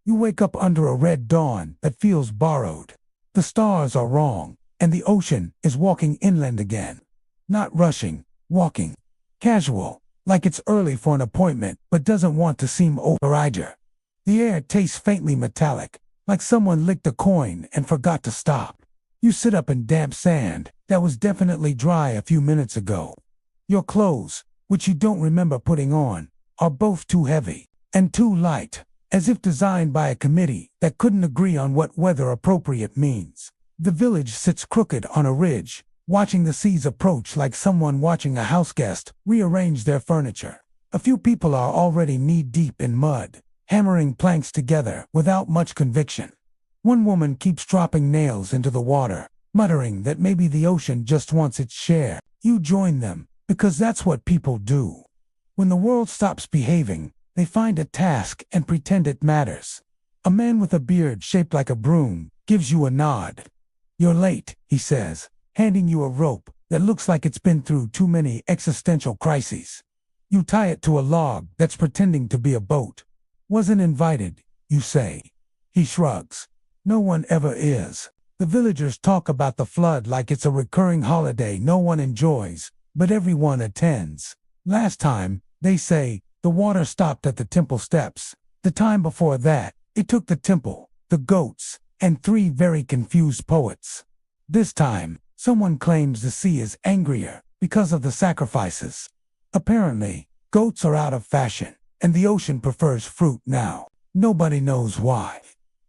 You wake up under a red dawn that feels borrowed. The stars are wrong, and the ocean is walking inland again. Not rushing, walking. Casual, like it's early for an appointment but doesn't want to seem over-eager. The air tastes faintly metallic, like someone licked a coin and forgot to stop. You sit up in damp sand that was definitely dry a few minutes ago. Your clothes, which you don't remember putting on, are both too heavy and too light, as if designed by a committee that couldn't agree on what weather appropriate means. The village sits crooked on a ridge, watching the seas approach like someone watching a houseguest rearrange their furniture. A few people are already knee-deep in mud, hammering planks together without much conviction. One woman keeps dropping nails into the water, muttering that maybe the ocean just wants its share. You join them, because that's what people do. When the world stops behaving, they find a task and pretend it matters. A man with a beard shaped like a broom gives you a nod. "You're late," he says, handing you a rope that looks like it's been through too many existential crises. You tie it to a log that's pretending to be a boat. "Wasn't invited," you say. He shrugs. "No one ever is." The villagers talk about the flood like it's a recurring holiday no one enjoys, but everyone attends. Last time, they say, the water stopped at the temple steps. The time before that, it took the temple, the goats, and 3 very confused poets. This time, someone claims the sea is angrier because of the sacrifices. Apparently, goats are out of fashion, and the ocean prefers fruit now. Nobody knows why.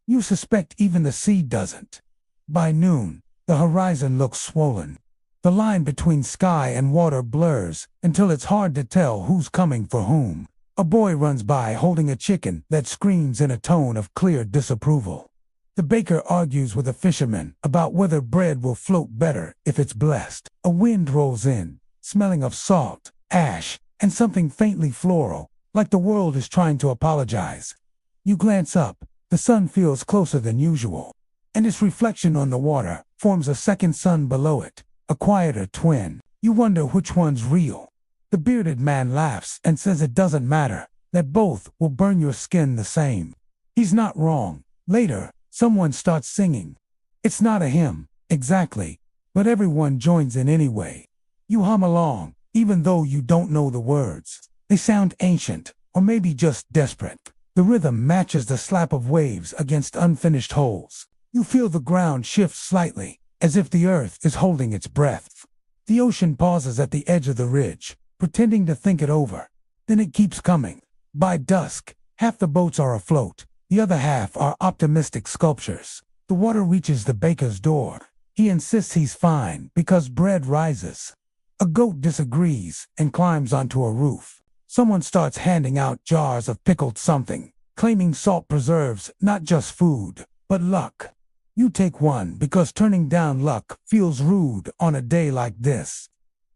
You suspect even the sea doesn't. By noon, the horizon looks swollen. The line between sky and water blurs until it's hard to tell who's coming for whom. A boy runs by holding a chicken that screams in a tone of clear disapproval. The baker argues with a fisherman about whether bread will float better if it's blessed. A wind rolls in, smelling of salt, ash, and something faintly floral, like the world is trying to apologize. You glance up. The sun feels closer than usual, and its reflection on the water forms a second sun below it, a quieter twin. You wonder which one's real. The bearded man laughs and says it doesn't matter, that both will burn your skin the same. He's not wrong. Later, someone starts singing. It's not a hymn, exactly, but everyone joins in anyway. You hum along, even though you don't know the words. They sound ancient, or maybe just desperate. The rhythm matches the slap of waves against unfinished holes. You feel the ground shift slightly, as if the earth is holding its breath. The ocean pauses at the edge of the ridge, pretending to think it over. Then it keeps coming. By dusk, half the boats are afloat. The other half are optimistic sculptures. The water reaches the baker's door. He insists he's fine because bread rises. A goat disagrees and climbs onto a roof. Someone starts handing out jars of pickled something, claiming salt preserves not just food, but luck. You take one because turning down luck feels rude on a day like this.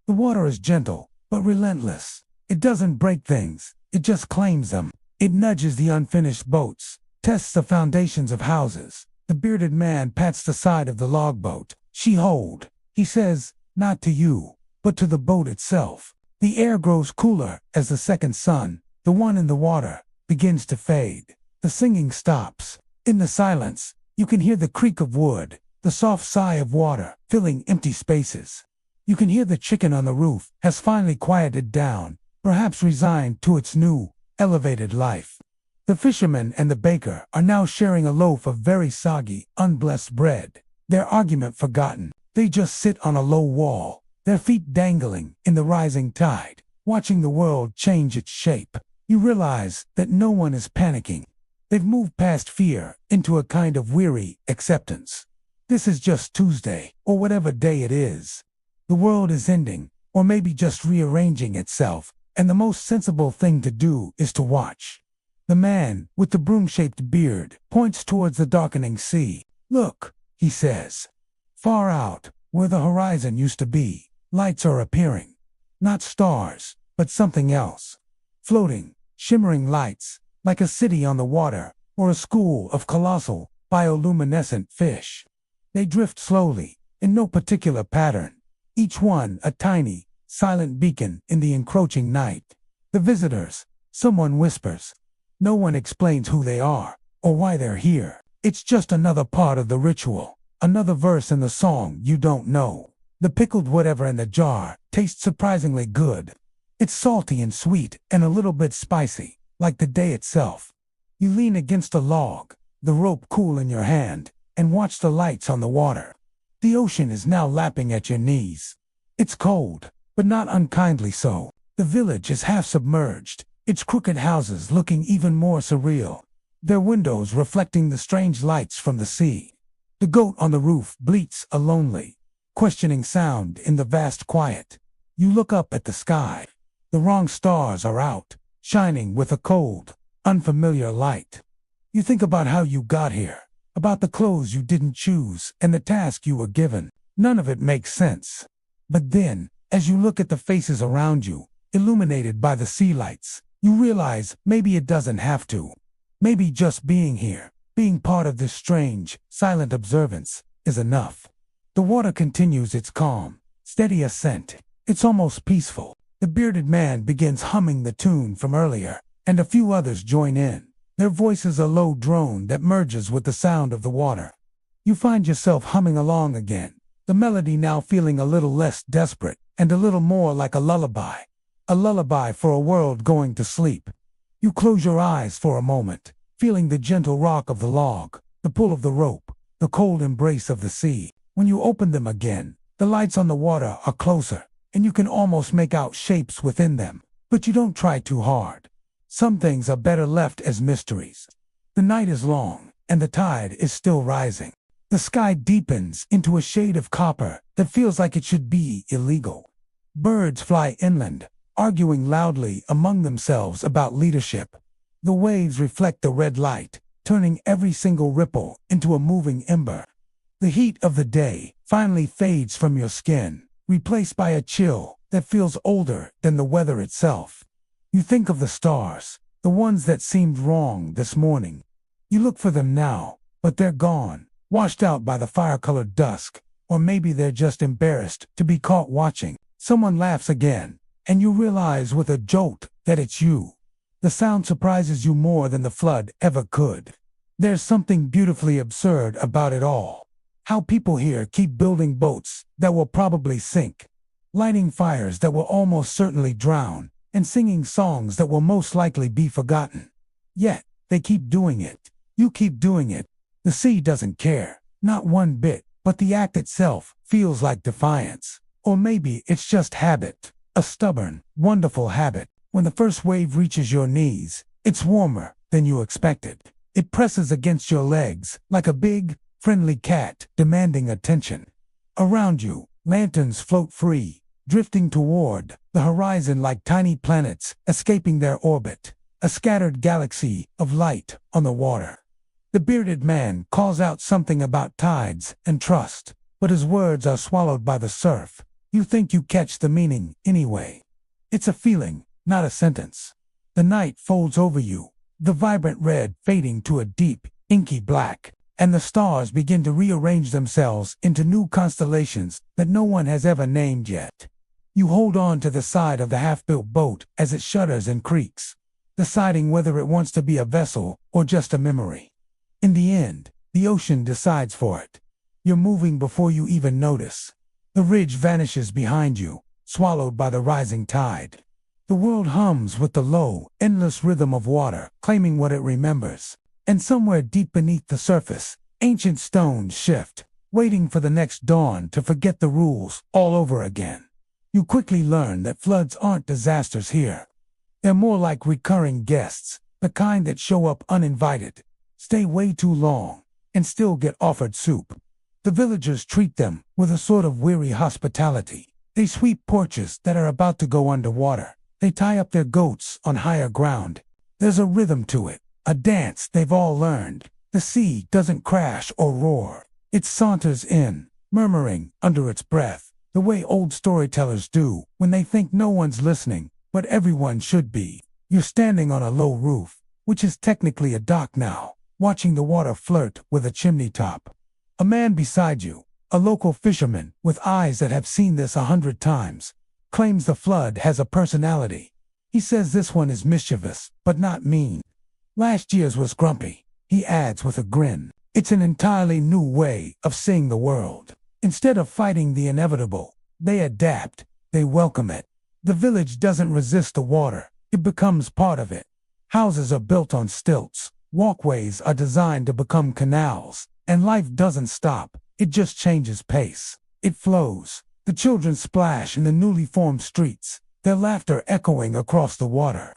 The water is gentle, but relentless. It doesn't break things, it just claims them. It nudges the unfinished boats, tests the foundations of houses. The bearded man pats the side of the logboat. "She hold," he says, "not to you, but to the boat itself." The air grows cooler as the second sun, the one in the water, begins to fade. The singing stops. In the silence, you can hear the creak of wood, the soft sigh of water filling empty spaces. You can hear the chicken on the roof has finally quieted down, perhaps resigned to its new, elevated life. The fisherman and the baker are now sharing a loaf of very soggy, unblessed bread. Their argument forgotten, they just sit on a low wall, their feet dangling in the rising tide, watching the world change its shape. You realize that no one is panicking. They've moved past fear into a kind of weary acceptance. This is just Tuesday, or whatever day it is. The world is ending, or maybe just rearranging itself, and the most sensible thing to do is to watch. The man, with the broom-shaped beard, points towards the darkening sea. "Look," he says. "Far out, where the horizon used to be, lights are appearing. Not stars, but something else. Floating, shimmering lights, like a city on the water, or a school of colossal, bioluminescent fish. They drift slowly, in no particular pattern, each one a tiny, silent beacon in the encroaching night. The visitors, someone whispers. No one explains who they are. or why they're here. It's just another part of the ritual, another verse in the song you don't know. The pickled whatever in the jar tastes surprisingly good. It's salty and sweet and a little bit spicy, like the day itself. You lean against a log, the rope cool in your hand, and watch the lights on the water. The ocean is now lapping at your knees. It's cold, but not unkindly so. The village is half submerged, its crooked houses looking even more surreal, their windows reflecting the strange lights from the sea. The goat on the roof bleats a lonely, questioning sound in the vast quiet. You look up at the sky. The wrong stars are out, shining with a cold, unfamiliar light. You think about how you got here, about the clothes you didn't choose and the task you were given. None of it makes sense. But then, as you look at the faces around you, illuminated by the sea lights, you realize maybe it doesn't have to. Maybe just being here, being part of this strange, silent observance, is enough. The water continues its calm, steady ascent. It's almost peaceful. The bearded man begins humming the tune from earlier, and a few others join in. Their voices a low drone that merges with the sound of the water. You find yourself humming along again, the melody now feeling a little less desperate and a little more like a lullaby for a world going to sleep. You close your eyes for a moment, feeling the gentle rock of the log, the pull of the rope, the cold embrace of the sea. When you open them again, the lights on the water are closer, and you can almost make out shapes within them, but you don't try too hard. Some things are better left as mysteries. The night is long, and the tide is still rising. The sky deepens into a shade of copper that feels like it should be illegal. Birds fly inland, arguing loudly among themselves about leadership. The waves reflect the red light, turning every single ripple into a moving ember. The heat of the day finally fades from your skin, replaced by a chill that feels older than the weather itself. You think of the stars, the ones that seemed wrong this morning. You look for them now, but they're gone, washed out by the fire-colored dusk, or maybe they're just embarrassed to be caught watching. Someone laughs again, and you realize with a jolt that it's you. The sound surprises you more than the flood ever could. There's something beautifully absurd about it all. How people here keep building boats that will probably sink, lighting fires that will almost certainly drown, and singing songs that will most likely be forgotten. Yet, they keep doing it. You keep doing it. The sea doesn't care, not one bit, but the act itself feels like defiance. Or maybe it's just habit, a stubborn, wonderful habit. When the first wave reaches your knees, it's warmer than you expected. It presses against your legs like a big, friendly cat demanding attention. Around you, lanterns float free, drifting toward the horizon like tiny planets escaping their orbit, a scattered galaxy of light on the water. The bearded man calls out something about tides and trust, but his words are swallowed by the surf. You think you catch the meaning anyway. It's a feeling, not a sentence. The night folds over you, the vibrant red fading to a deep, inky black, and the stars begin to rearrange themselves into new constellations that no one has ever named yet. You hold on to the side of the half-built boat as it shudders and creaks, deciding whether it wants to be a vessel or just a memory. In the end, the ocean decides for it. You're moving before you even notice. The ridge vanishes behind you, swallowed by the rising tide. The world hums with the low, endless rhythm of water, claiming what it remembers. And somewhere deep beneath the surface, ancient stones shift, waiting for the next dawn to forget the rules all over again. You quickly learn that floods aren't disasters here. They're more like recurring guests, the kind that show up uninvited, stay way too long, and still get offered soup. The villagers treat them with a sort of weary hospitality. They sweep porches that are about to go underwater. They tie up their goats on higher ground. There's a rhythm to it, a dance they've all learned. The sea doesn't crash or roar. It saunters in, murmuring under its breath, the way old storytellers do when they think no one's listening, but everyone should be. You're standing on a low roof, which is technically a dock now, watching the water flirt with a chimney top. A man beside you, a local fisherman with eyes that have seen this 100 times, claims the flood has a personality. He says this one is mischievous, but not mean. Last year's was grumpy. he adds with a grin. It's an entirely new way of seeing the world. Instead of fighting the inevitable, they adapt, they welcome it. The village doesn't resist the water, it becomes part of it. Houses are built on stilts, walkways are designed to become canals, and life doesn't stop, it just changes pace. It flows. The children splash in the newly formed streets, their laughter echoing across the water.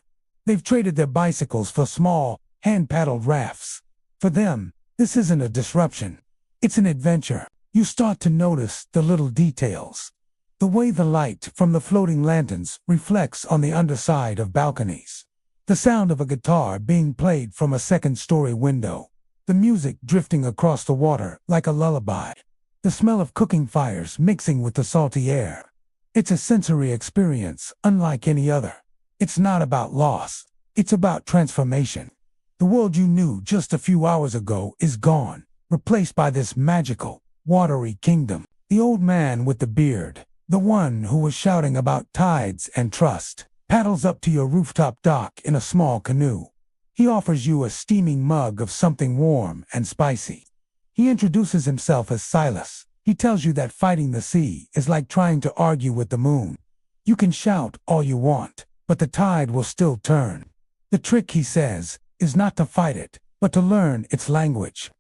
They've traded their bicycles for small, hand-paddled rafts. For them, this isn't a disruption. It's an adventure. You start to notice the little details. The way the light from the floating lanterns reflects on the underside of balconies. The sound of a guitar being played from a second-story window. The music drifting across the water like a lullaby. The smell of cooking fires mixing with the salty air. It's a sensory experience unlike any other. It's not about loss. It's about transformation. The world you knew just a few hours ago is gone, replaced by this magical, watery kingdom. The old man with the beard, the one who was shouting about tides and trust, paddles up to your rooftop dock in a small canoe. He offers you a steaming mug of something warm and spicy. He introduces himself as Silas. He tells you that fighting the sea is like trying to argue with the moon. You can shout all you want, but the tide will still turn. The trick, he says, is not to fight it, but to learn its language,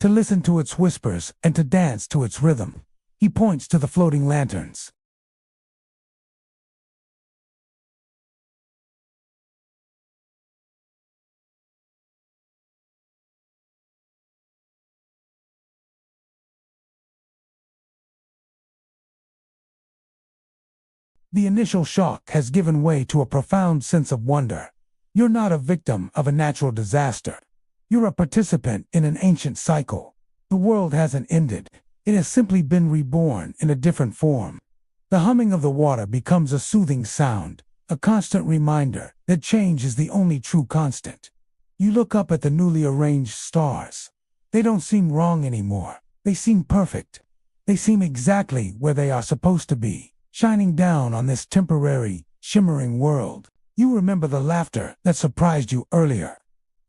to listen to its whispers and to dance to its rhythm. He points to the floating lanterns. The initial shock has given way to a profound sense of wonder. You're not a victim of a natural disaster. You're a participant in an ancient cycle. The world hasn't ended. It has simply been reborn in a different form. The humming of the water becomes a soothing sound, a constant reminder that change is the only true constant. You look up at the newly arranged stars. They don't seem wrong anymore. They seem perfect. They seem exactly where they are supposed to be, shining down on this temporary, shimmering world. You remember the laughter that surprised you earlier.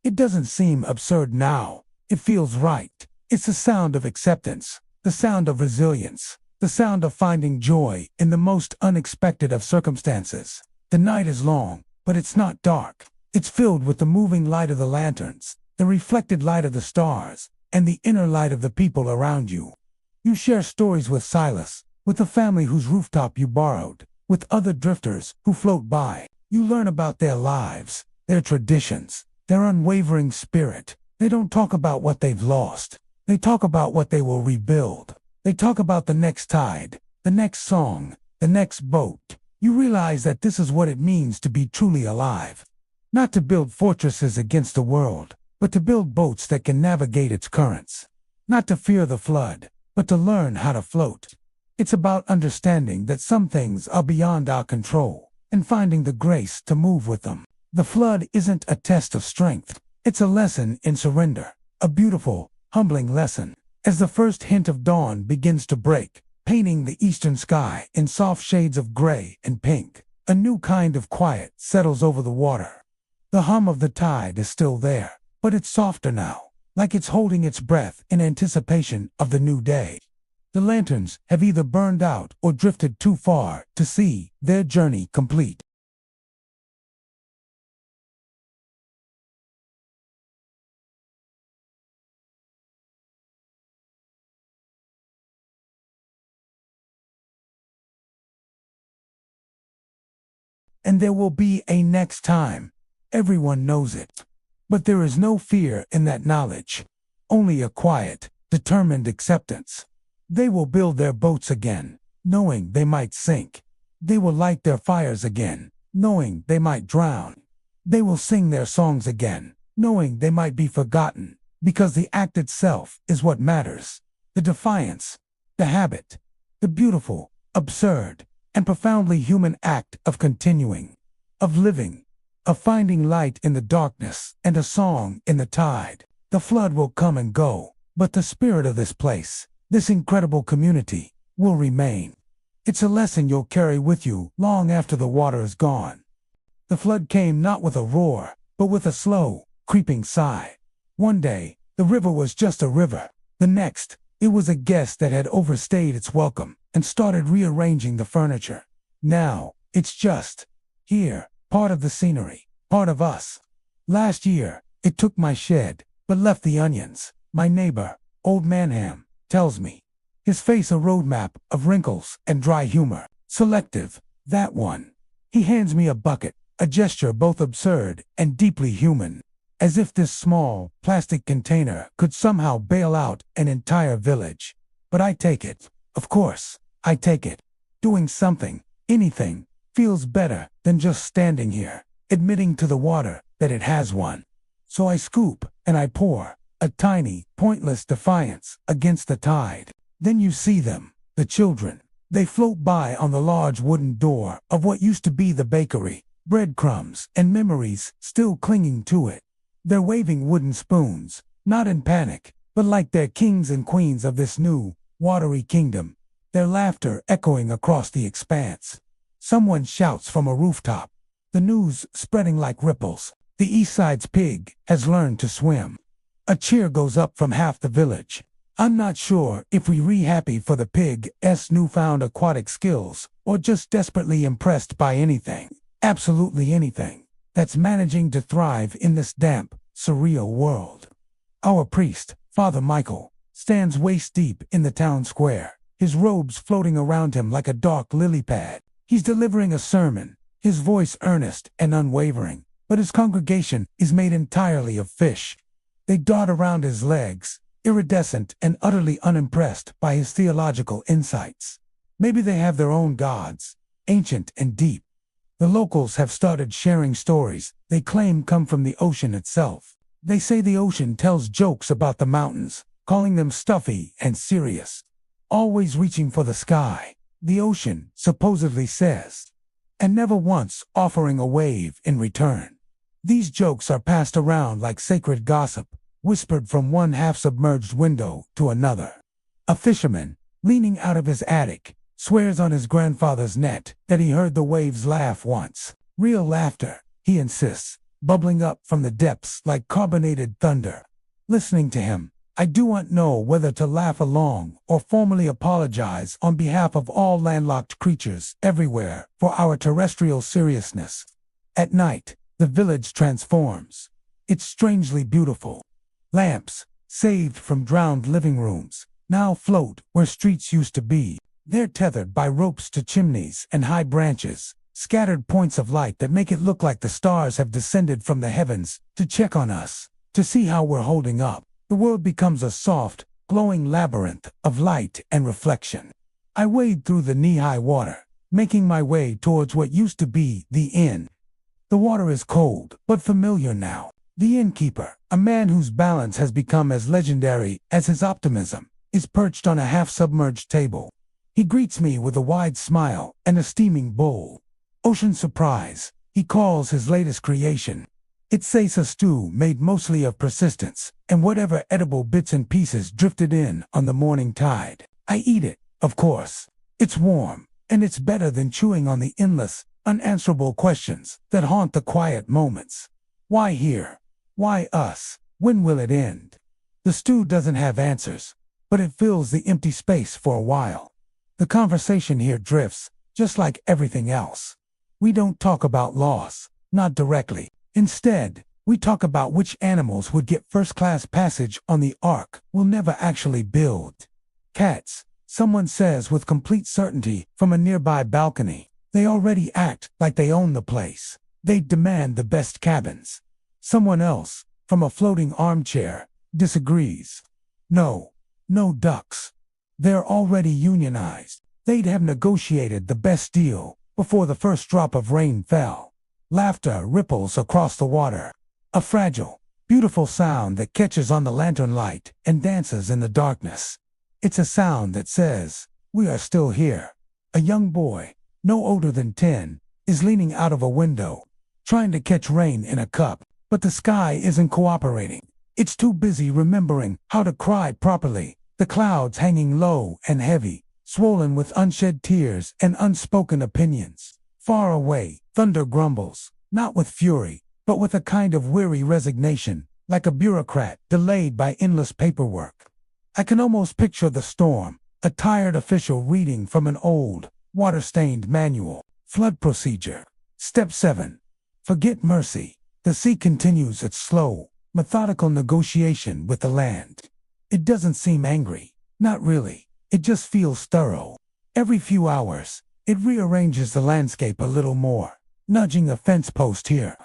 It doesn't seem absurd now. It feels right. It's the sound of acceptance, the sound of resilience, the sound of finding joy in the most unexpected of circumstances. The night is long, but it's not dark. It's filled with the moving light of the lanterns, the reflected light of the stars, and the inner light of the people around you. You share stories with Silas, with the family whose rooftop you borrowed, with other drifters who float by. You learn about their lives, their traditions, their unwavering spirit. They don't talk about what they've lost. They talk about what they will rebuild. They talk about the next tide, the next song, the next boat. You realize that this is what it means to be truly alive. Not to build fortresses against the world, but to build boats that can navigate its currents. Not to fear the flood, but to learn how to float. It's about understanding that some things are beyond our control, and finding the grace to move with them. The flood isn't a test of strength. It's a lesson in surrender. A beautiful, humbling lesson. As the first hint of dawn begins to break, painting the eastern sky in soft shades of gray and pink, a new kind of quiet settles over the water. The hum of the tide is still there, but it's softer now, like it's holding its breath in anticipation of the new day. The lanterns have either burned out or drifted too far to see their journey complete. And there will be a next time. Everyone knows it. But there is no fear in that knowledge. Only a quiet, determined acceptance. They will build their boats again, knowing they might sink. They will light their fires again, knowing they might drown. They will sing their songs again, knowing they might be forgotten, because the act itself is what matters. The defiance, the habit, the beautiful, absurd, and profoundly human act of continuing, of living, of finding light in the darkness and a song in the tide. The flood will come and go, but the spirit of this place, this incredible community, will remain. It's a lesson you'll carry with you long after the water is gone. The flood came not with a roar, but with a slow, creeping sigh. One day, the river was just a river. The next, it was a guest that had overstayed its welcome and started rearranging the furniture. Now, it's just here, part of the scenery, part of us. Last year, it took my shed, but left the onions. My neighbor, Old Manham, tells me. His face a roadmap of wrinkles and dry humor. Selective, that one. He hands me a bucket, a gesture both absurd and deeply human. As if this small, plastic container could somehow bail out an entire village. But I take it. Of course, I take it. Doing something, anything, feels better than just standing here, admitting to the water that it has one. So I scoop, and I pour, a tiny, pointless defiance against the tide. Then you see them, the children. They float by on the large wooden door of what used to be the bakery, breadcrumbs and memories still clinging to it. They're waving wooden spoons, not in panic, but like they're kings and queens of this new, watery kingdom, their laughter echoing across the expanse. Someone shouts from a rooftop, the news spreading like ripples. The East Side's pig has learned to swim. A cheer goes up from half the village. I'm not sure if we're happy for the pig's newfound aquatic skills, or just desperately impressed by anything, absolutely anything, that's managing to thrive in this damp, surreal world. Our priest, Father Michael, stands waist-deep in the town square, his robes floating around him like a dark lily pad. He's delivering a sermon, his voice earnest and unwavering, but his congregation is made entirely of fish. They dart around his legs, iridescent and utterly unimpressed by his theological insights. Maybe they have their own gods, ancient and deep. The locals have started sharing stories they claim come from the ocean itself. They say the ocean tells jokes about the mountains, calling them stuffy and serious. Always reaching for the sky, the ocean supposedly says, and never once offering a wave in return. These jokes are passed around like sacred gossip, whispered from one half-submerged window to another. A fisherman, leaning out of his attic, swears on his grandfather's net that he heard the waves laugh once. Real laughter, he insists, bubbling up from the depths like carbonated thunder. Listening to him, I don't know whether to laugh along or formally apologize on behalf of all landlocked creatures everywhere for our terrestrial seriousness. At night, the village transforms. It's strangely beautiful. Lamps, saved from drowned living rooms, now float where streets used to be. They're tethered by ropes to chimneys and high branches, scattered points of light that make it look like the stars have descended from the heavens to check on us, to see how we're holding up. The world becomes a soft, glowing labyrinth of light and reflection. I wade through the knee-high water, making my way towards what used to be the inn. The water is cold, but familiar now. The innkeeper, a man whose balance has become as legendary as his optimism, is perched on a half-submerged table. He greets me with a wide smile and a steaming bowl. Ocean surprise, he calls his latest creation. It's a stew made mostly of persistence and whatever edible bits and pieces drifted in on the morning tide. I eat it, of course. It's warm, and it's better than chewing on the endless, unanswerable questions that haunt the quiet moments. Why here? Why us? When will it end? The stew doesn't have answers, but it fills the empty space for a while. The conversation here drifts, just like everything else. We don't talk about loss, not directly. Instead, we talk about which animals would get first-class passage on the ark we'll never actually build. Cats, someone says with complete certainty from a nearby balcony. They already act like they own the place. They demand the best cabins. Someone else, from a floating armchair, disagrees. No ducks. They're already unionized. They'd have negotiated the best deal before the first drop of rain fell. Laughter ripples across the water. A fragile, beautiful sound that catches on the lantern light and dances in the darkness. It's a sound that says, we are still here. A young boy, no older than 10, is leaning out of a window, trying to catch rain in a cup, but the sky isn't cooperating. It's too busy remembering how to cry properly, the clouds hanging low and heavy, swollen with unshed tears and unspoken opinions. Far away, thunder grumbles, not with fury, but with a kind of weary resignation, like a bureaucrat delayed by endless paperwork. I can almost picture the storm, a tired official reading from an old, water-stained manual. Flood procedure. Step 7. Forget mercy. The sea continues its slow, methodical negotiation with the land. It doesn't seem angry. Not really. It just feels thorough. Every few hours, it rearranges the landscape a little more, nudging a fence post here,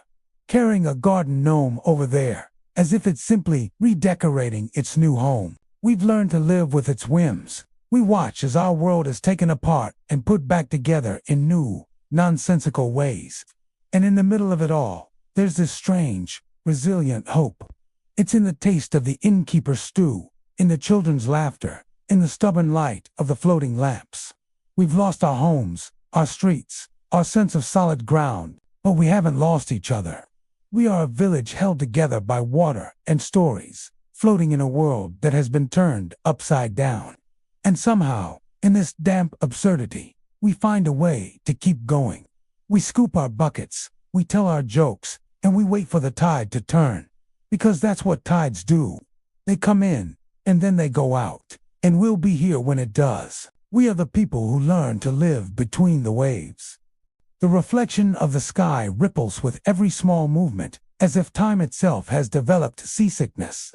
carrying a garden gnome over there, as if it's simply redecorating its new home. We've learned to live with its whims. We watch as our world is taken apart and put back together in new, nonsensical ways. And in the middle of it all, there's this strange, resilient hope. It's in the taste of the innkeeper's stew, in the children's laughter, in the stubborn light of the floating lamps. We've lost our homes, our streets, our sense of solid ground, but we haven't lost each other. We are a village held together by water and stories, floating in a world that has been turned upside down. And somehow, in this damp absurdity, we find a way to keep going. We scoop our buckets, we tell our jokes, and we wait for the tide to turn. Because that's what tides do. They come in, and then they go out. And we'll be here when it does. We are the people who learn to live between the waves. The reflection of the sky ripples with every small movement, as if time itself has developed seasickness.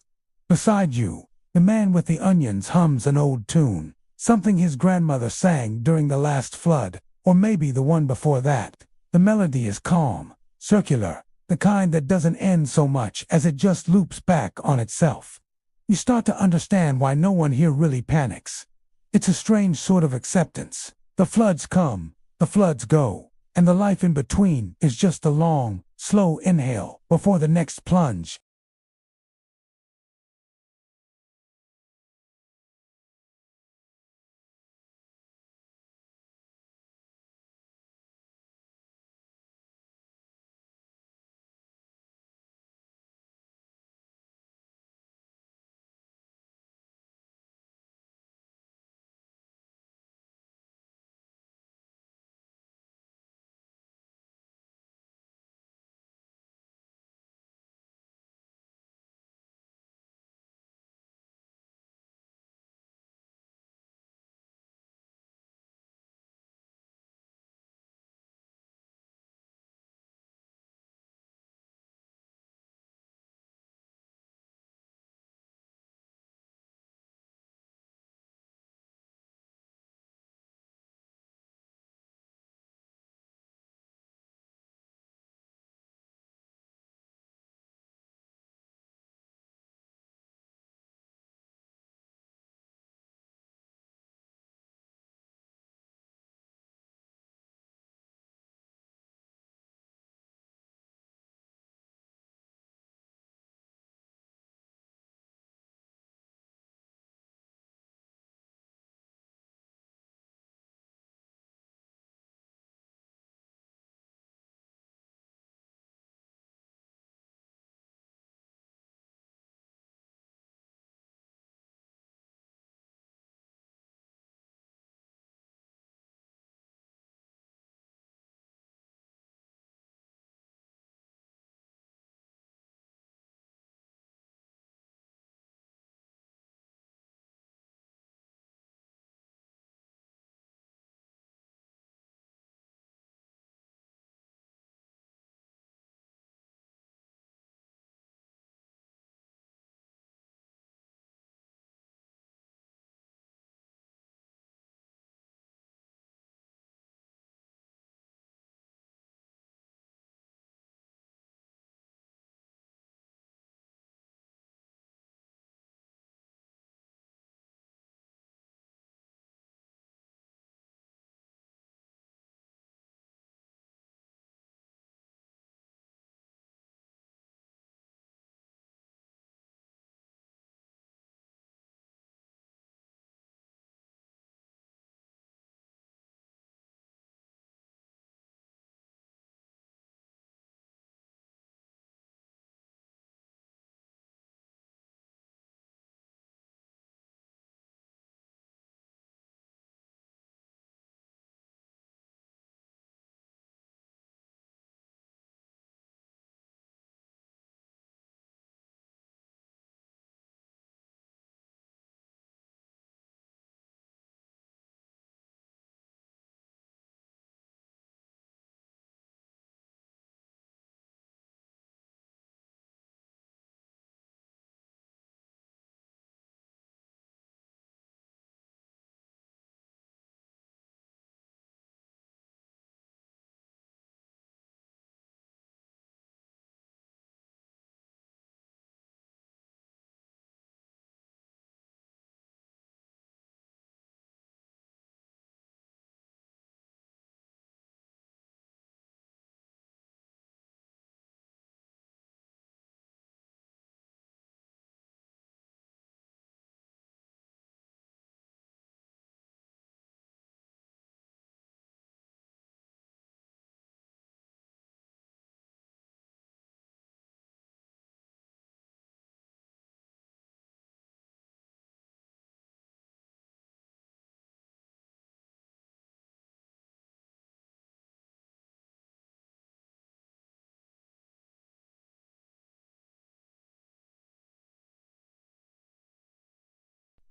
Beside you, the man with the onions hums an old tune, something his grandmother sang during the last flood, or maybe the one before that. The melody is calm, circular, the kind that doesn't end so much as it just loops back on itself. You start to understand why no one here really panics. It's a strange sort of acceptance. The floods come, the floods go, and the life in between is just a long, slow inhale before the next plunge.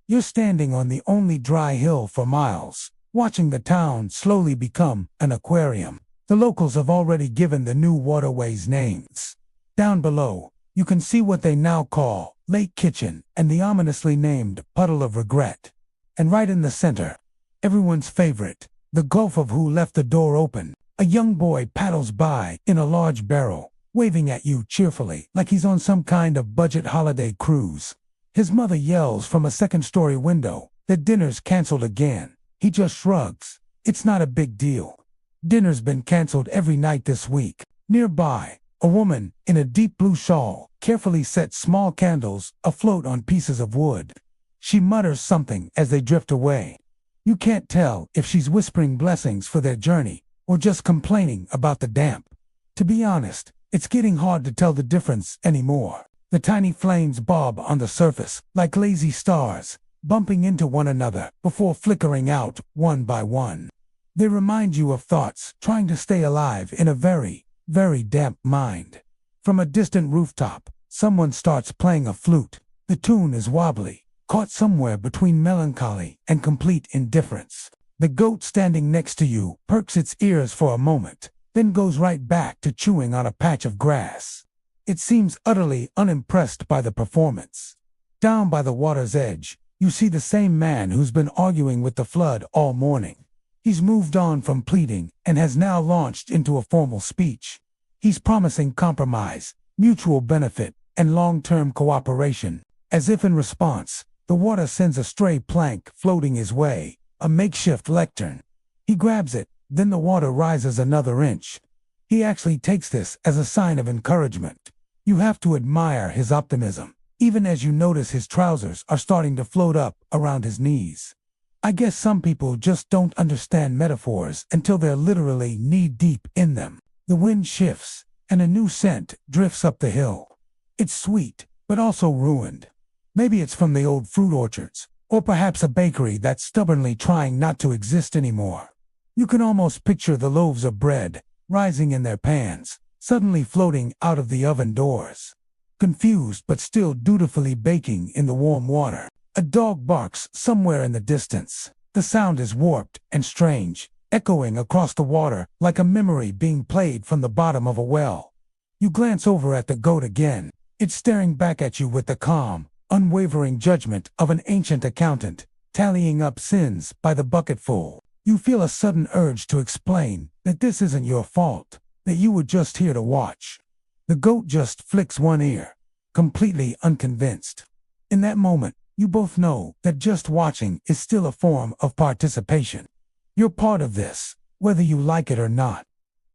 You're standing on the only dry hill for miles, watching the town slowly become an aquarium. The locals have already given the new waterways names. Down below, you can see what they now call Lake Kitchen and the ominously named Puddle of Regret. And right in the center, everyone's favorite, the Gulf of Who left the door open. A young boy paddles by in a large barrel, waving at you cheerfully like he's on some kind of budget holiday cruise. His mother yells from a second-story window that dinner's canceled again. He just shrugs. It's not a big deal. Dinner's been canceled every night this week. Nearby, a woman in a deep blue shawl carefully sets small candles afloat on pieces of wood. She mutters something as they drift away. You can't tell if she's whispering blessings for their journey or just complaining about the damp. To be honest, it's getting hard to tell the difference anymore. The tiny flames bob on the surface like lazy stars, bumping into one another before flickering out one by one. They remind you of thoughts trying to stay alive in a very, very damp mind. From a distant rooftop, someone starts playing a flute. The tune is wobbly, caught somewhere between melancholy and complete indifference. The goat standing next to you perks its ears for a moment, then goes right back to chewing on a patch of grass. It seems utterly unimpressed by the performance. Down by the water's edge, you see the same man who's been arguing with the flood all morning. He's moved on from pleading and has now launched into a formal speech. He's promising compromise, mutual benefit, and long-term cooperation. As if in response, the water sends a stray plank floating his way, a makeshift lectern. He grabs it, then the water rises another inch. He actually takes this as a sign of encouragement. You have to admire his optimism, even as you notice his trousers are starting to float up around his knees. I guess some people just don't understand metaphors until they're literally knee-deep in them. The wind shifts, and a new scent drifts up the hill. It's sweet, but also ruined. Maybe it's from the old fruit orchards, or perhaps a bakery that's stubbornly trying not to exist anymore. You can almost picture the loaves of bread, rising in their pans, suddenly floating out of the oven doors. Confused but still dutifully baking in the warm water. A dog barks somewhere in the distance. The sound is warped and strange, echoing across the water like a memory being played from the bottom of a well. You glance over at the goat again. It's staring back at you with the calm, unwavering judgment of an ancient accountant, tallying up sins by the bucketful. You feel a sudden urge to explain that this isn't your fault, that you were just here to watch. The goat just flicks one ear, completely unconvinced. In that moment, you both know that just watching is still a form of participation. You're part of this, whether you like it or not.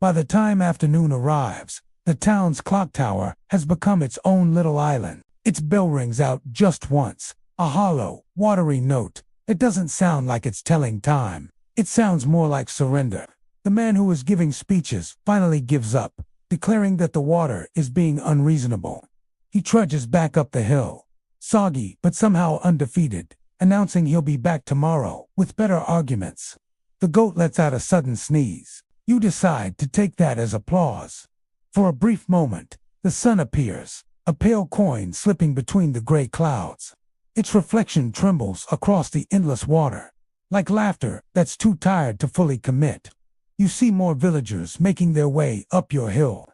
By the time afternoon arrives, the town's clock tower has become its own little island. Its bell rings out just once, a hollow, watery note. It doesn't sound like it's telling time. It sounds more like surrender. The man who was giving speeches finally gives up, declaring that the water is being unreasonable. He trudges back up the hill, soggy but somehow undefeated, announcing he'll be back tomorrow with better arguments. The goat lets out a sudden sneeze. You decide to take that as applause. For a brief moment, the sun appears, a pale coin slipping between the gray clouds. Its reflection trembles across the endless water, like laughter that's too tired to fully commit. You see more villagers making their way up your hill.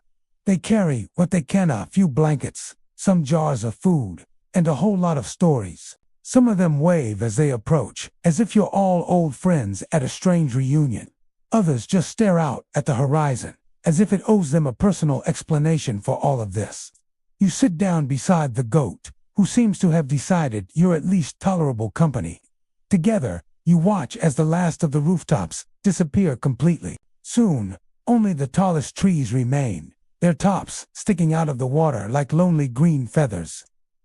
They carry what they can, a few blankets, some jars of food, and a whole lot of stories. Some of them wave as they approach, as if you're all old friends at a strange reunion. Others just stare out at the horizon, as if it owes them a personal explanation for all of this. You sit down beside the goat, who seems to have decided you're at least tolerable company. Together, you watch as the last of the rooftops disappear completely. Soon, only the tallest trees remain, their tops sticking out of the water like lonely green feathers.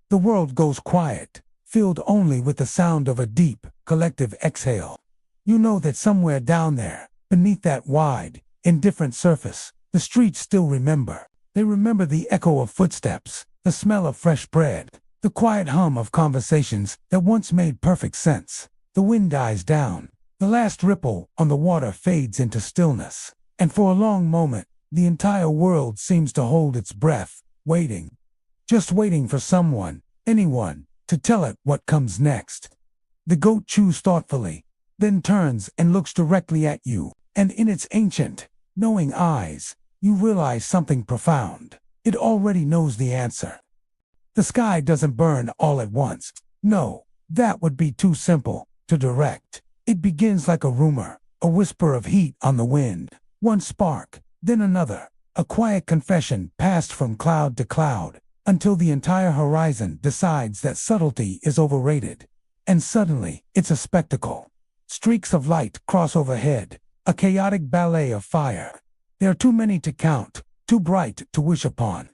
The world goes quiet, filled only with the sound of a deep, collective exhale. You know that somewhere down there, beneath that wide, indifferent surface, the streets still remember. They remember the echo of footsteps, the smell of fresh bread, the quiet hum of conversations that once made perfect sense. The wind dies down. The last ripple on the water fades into stillness. And for a long moment, the entire world seems to hold its breath, waiting. Just waiting for someone, anyone, to tell it what comes next. The goat chews thoughtfully, then turns and looks directly at you, and in its ancient, knowing eyes, you realize something profound. It already knows the answer. The sky doesn't burn all at once. No, that would be too simple to direct. It begins like a rumor, a whisper of heat on the wind. One spark, then another, a quiet confession passed from cloud to cloud, until the entire horizon decides that subtlety is overrated. And suddenly, it's a spectacle. Streaks of light cross overhead, a chaotic ballet of fire. There are too many to count, too bright to wish upon.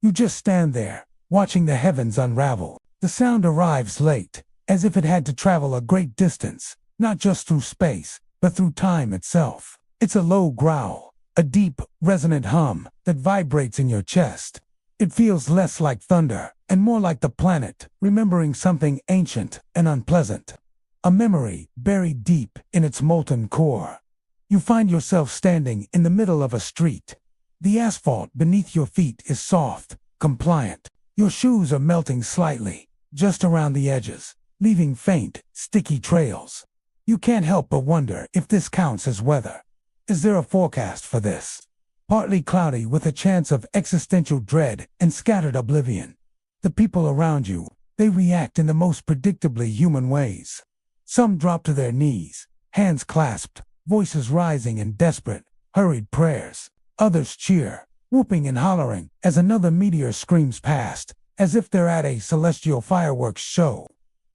You just stand there, watching the heavens unravel. The sound arrives late, as if it had to travel a great distance, not just through space, but through time itself. It's a low growl, a deep, resonant hum that vibrates in your chest. It feels less like thunder and more like the planet remembering something ancient and unpleasant. A memory buried deep in its molten core. You find yourself standing in the middle of a street. The asphalt beneath your feet is soft, compliant. Your shoes are melting slightly, just around the edges, leaving faint, sticky trails. You can't help but wonder if this counts as weather. Is there a forecast for this? Partly cloudy with a chance of existential dread and scattered oblivion. The people around you, they react in the most predictably human ways. Some drop to their knees, hands clasped, voices rising in desperate, hurried prayers. Others cheer, whooping and hollering as another meteor screams past, as if they're at a celestial fireworks show.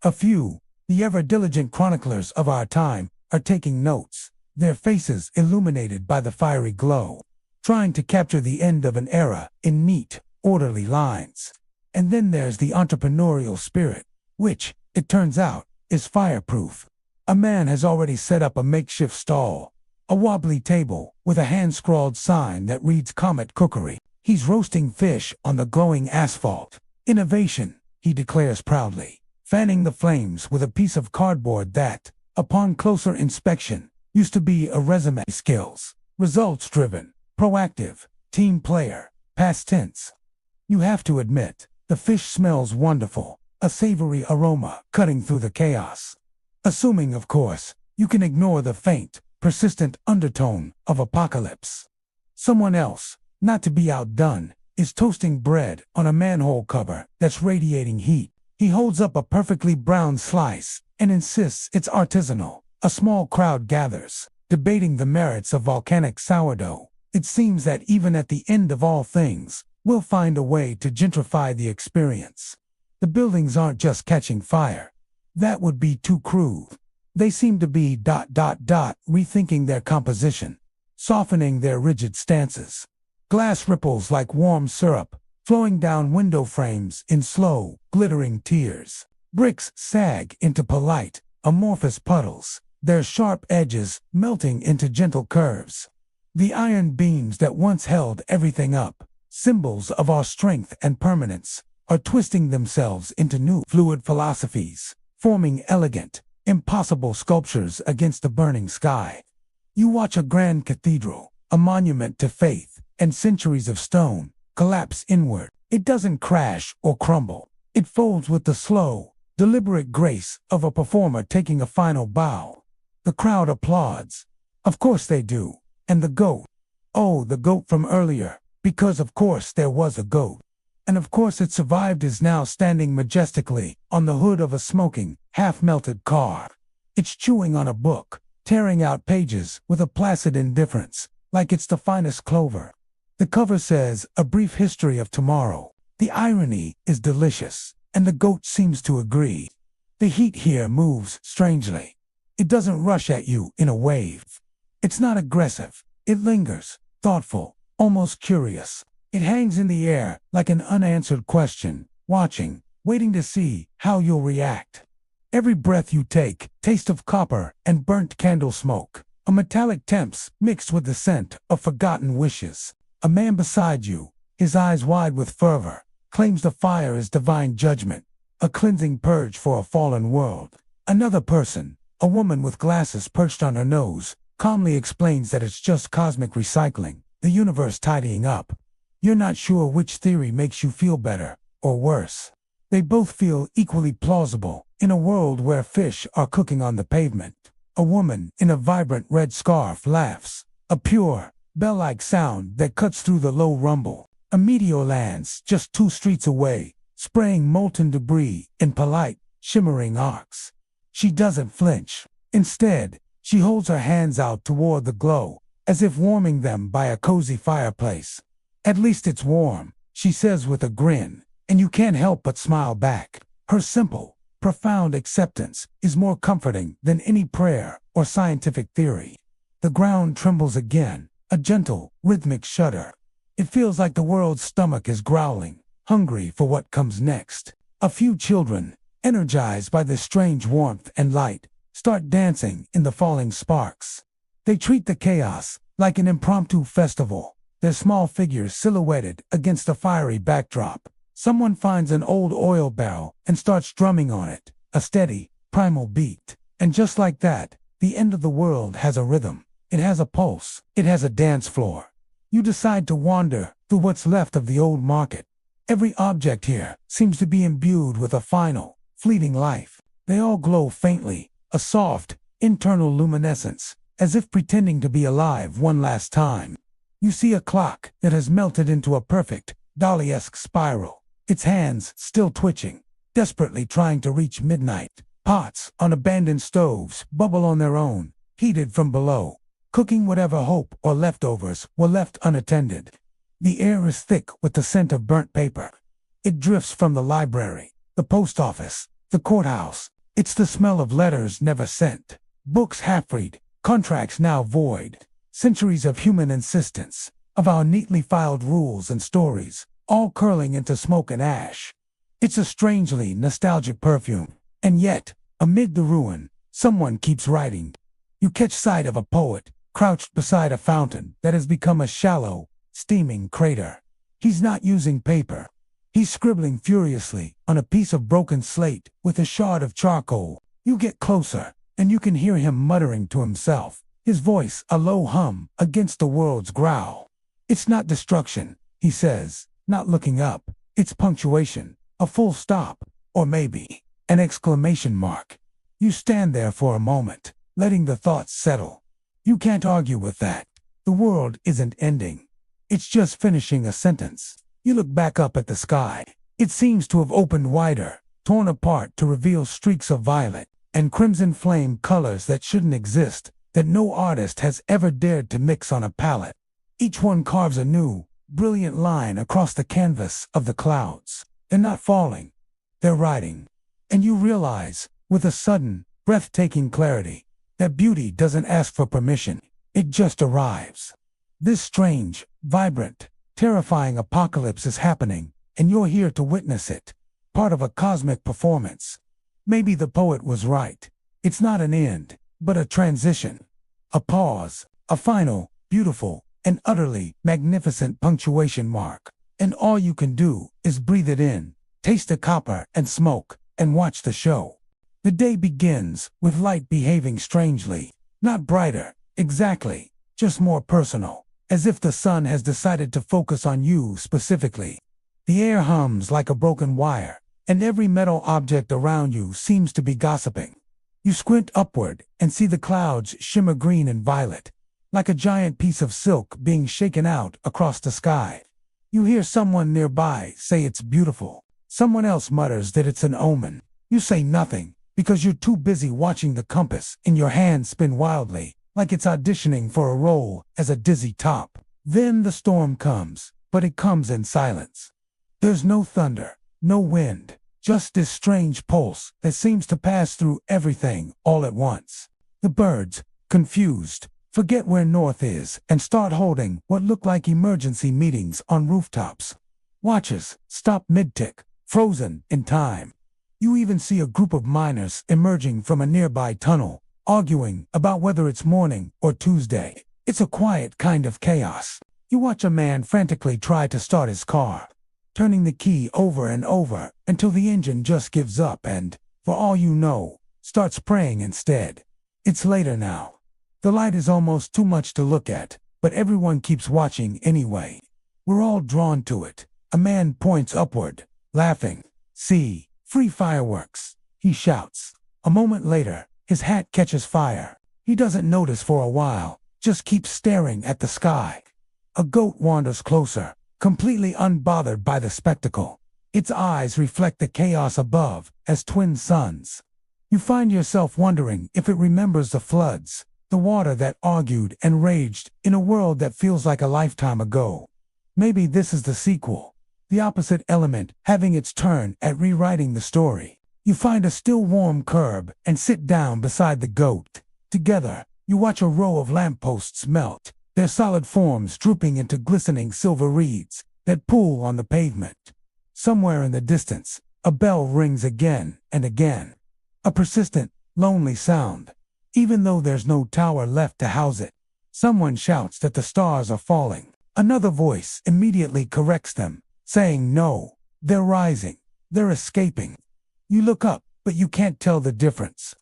A few, the ever-diligent chroniclers of our time, are taking notes, their faces illuminated by the fiery glow, trying to capture the end of an era in neat, orderly lines. And then there's the entrepreneurial spirit, which, it turns out, is fireproof. A man has already set up a makeshift stall, a wobbly table with a hand-scrawled sign that reads Comet Cookery. He's roasting fish on the glowing asphalt. Innovation, he declares proudly, fanning the flames with a piece of cardboard that, upon closer inspection, used to be a resume. Skills, results-driven, proactive, team player, past tense. You have to admit, the fish smells wonderful, a savory aroma cutting through the chaos. Assuming, of course, you can ignore the faint, persistent undertone of apocalypse. Someone else, not to be outdone, is toasting bread on a manhole cover that's radiating heat. He holds up a perfectly browned slice and insists it's artisanal. A small crowd gathers, debating the merits of volcanic sourdough. It seems that even at the end of all things, we'll find a way to gentrify the experience. The buildings aren't just catching fire. That would be too crude. They seem to be ... rethinking their composition, softening their rigid stances. Glass ripples like warm syrup, flowing down window frames in slow, glittering tears. Bricks sag into polite, amorphous puddles, their sharp edges melting into gentle curves. The iron beams that once held everything up, symbols of our strength and permanence, are twisting themselves into new fluid philosophies, forming elegant, impossible sculptures against the burning sky. You watch a grand cathedral, a monument to faith, and centuries of stone, collapse inward. It doesn't crash or crumble. It folds with the slow, deliberate grace of a performer taking a final bow. The crowd applauds. Of course they do. And the goat. Oh, the goat from earlier, because of course there was a goat. And of course it survived, is now standing majestically on the hood of a smoking, half-melted car. It's chewing on a book, tearing out pages with a placid indifference, like it's the finest clover. The cover says, "A Brief History of Tomorrow." The irony is delicious, and the goat seems to agree. The heat here moves strangely. It doesn't rush at you in a wave. It's not aggressive. It lingers, thoughtful, almost curious. It hangs in the air like an unanswered question, watching, waiting to see how you'll react. Every breath you take, taste of copper and burnt candle smoke, a metallic temps mixed with the scent of forgotten wishes. A man beside you, his eyes wide with fervor, claims the fire is divine judgment, a cleansing purge for a fallen world. Another person, a woman with glasses perched on her nose, calmly explains that it's just cosmic recycling, the universe tidying up. You're not sure which theory makes you feel better or worse. They both feel equally plausible in a world where fish are cooking on the pavement. A woman in a vibrant red scarf laughs, a pure, bell-like sound that cuts through the low rumble. A meteor lands just 2 streets away, spraying molten debris in polite, shimmering arcs. She doesn't flinch. Instead, she holds her hands out toward the glow, as if warming them by a cozy fireplace. "At least it's warm," she says with a grin, and you can't help but smile back. Her simple, profound acceptance is more comforting than any prayer or scientific theory. The ground trembles again, a gentle, rhythmic shudder. It feels like the world's stomach is growling, hungry for what comes next. A few children, energized by the strange warmth and light, start dancing in the falling sparks. They treat the chaos like an impromptu festival, their small figures silhouetted against a fiery backdrop. Someone finds an old oil barrel and starts drumming on it, a steady, primal beat. And just like that, the end of the world has a rhythm. It has a pulse. It has a dance floor. You decide to wander through what's left of the old market. Every object here seems to be imbued with a final, fleeting life. They all glow faintly, a soft, internal luminescence, as if pretending to be alive one last time. You see a clock that has melted into a perfect, Dali-esque spiral, its hands still twitching, desperately trying to reach midnight. Pots on abandoned stoves bubble on their own, heated from below, cooking whatever hope or leftovers were left unattended. The air is thick with the scent of burnt paper. It drifts from the library, the post office, the courthouse. It's the smell of letters never sent, books half-read, contracts now void, centuries of human insistence, of our neatly filed rules and stories, all curling into smoke and ash. It's a strangely nostalgic perfume, and yet, amid the ruin, someone keeps writing. You catch sight of a poet, crouched beside a fountain that has become a shallow, steaming crater. He's not using paper. He's scribbling furiously on a piece of broken slate with a shard of charcoal. You get closer, and you can hear him muttering to himself, his voice a low hum against the world's growl. "It's not destruction," he says, not looking up. "It's punctuation, a full stop, or maybe an exclamation mark." You stand there for a moment, letting the thoughts settle. You can't argue with that. The world isn't ending. It's just finishing a sentence. You look back up at the sky. It seems to have opened wider, torn apart to reveal streaks of violet and crimson flame colors that shouldn't exist, that no artist has ever dared to mix on a palette. Each one carves a new, brilliant line across the canvas of the clouds. They're not falling. They're writing. And you realize, with a sudden, breathtaking clarity, that beauty doesn't ask for permission. It just arrives. This strange, vibrant, terrifying apocalypse is happening, and you're here to witness it. Part of a cosmic performance. Maybe the poet was right. It's not an end, but a transition. A pause. A final, beautiful, and utterly magnificent punctuation mark. And all you can do is breathe it in, taste the copper and smoke, and watch the show. The day begins with light behaving strangely. Not brighter, exactly, just more personal, as if the sun has decided to focus on you specifically. The air hums like a broken wire, and every metal object around you seems to be gossiping. You squint upward and see the clouds shimmer green and violet, like a giant piece of silk being shaken out across the sky. You hear someone nearby say it's beautiful. Someone else mutters that it's an omen. You say nothing, because you're too busy watching the compass in your hand spin wildly, like it's auditioning for a role as a dizzy top. Then the storm comes, but it comes in silence. There's no thunder, no wind, just this strange pulse that seems to pass through everything all at once. The birds, confused, forget where north is and start holding what look like emergency meetings on rooftops. Watches stop mid-tick, frozen in time. You even see a group of miners emerging from a nearby tunnel, arguing about whether it's morning or Tuesday. It's a quiet kind of chaos. You watch a man frantically try to start his car, turning the key over and over until the engine just gives up and, for all you know, starts praying instead. It's later now. The light is almost too much to look at, but everyone keeps watching anyway. We're all drawn to it. A man points upward, laughing. See, free fireworks, he shouts. A moment later, his hat catches fire. He doesn't notice for a while, just keeps staring at the sky. A goat wanders closer, completely unbothered by the spectacle. Its eyes reflect the chaos above as twin suns. You find yourself wondering if it remembers the floods, the water that argued and raged in a world that feels like a lifetime ago. Maybe this is the sequel, the opposite element having its turn at rewriting the story. You find a still warm curb and sit down beside the goat. Together, you watch a row of lampposts melt, their solid forms drooping into glistening silver reeds that pool on the pavement. Somewhere in the distance, a bell rings again and again. A persistent, lonely sound. Even though there's no tower left to house it, someone shouts that the stars are falling. Another voice immediately corrects them, saying no, they're rising, they're escaping. You look up, but you can't tell the difference.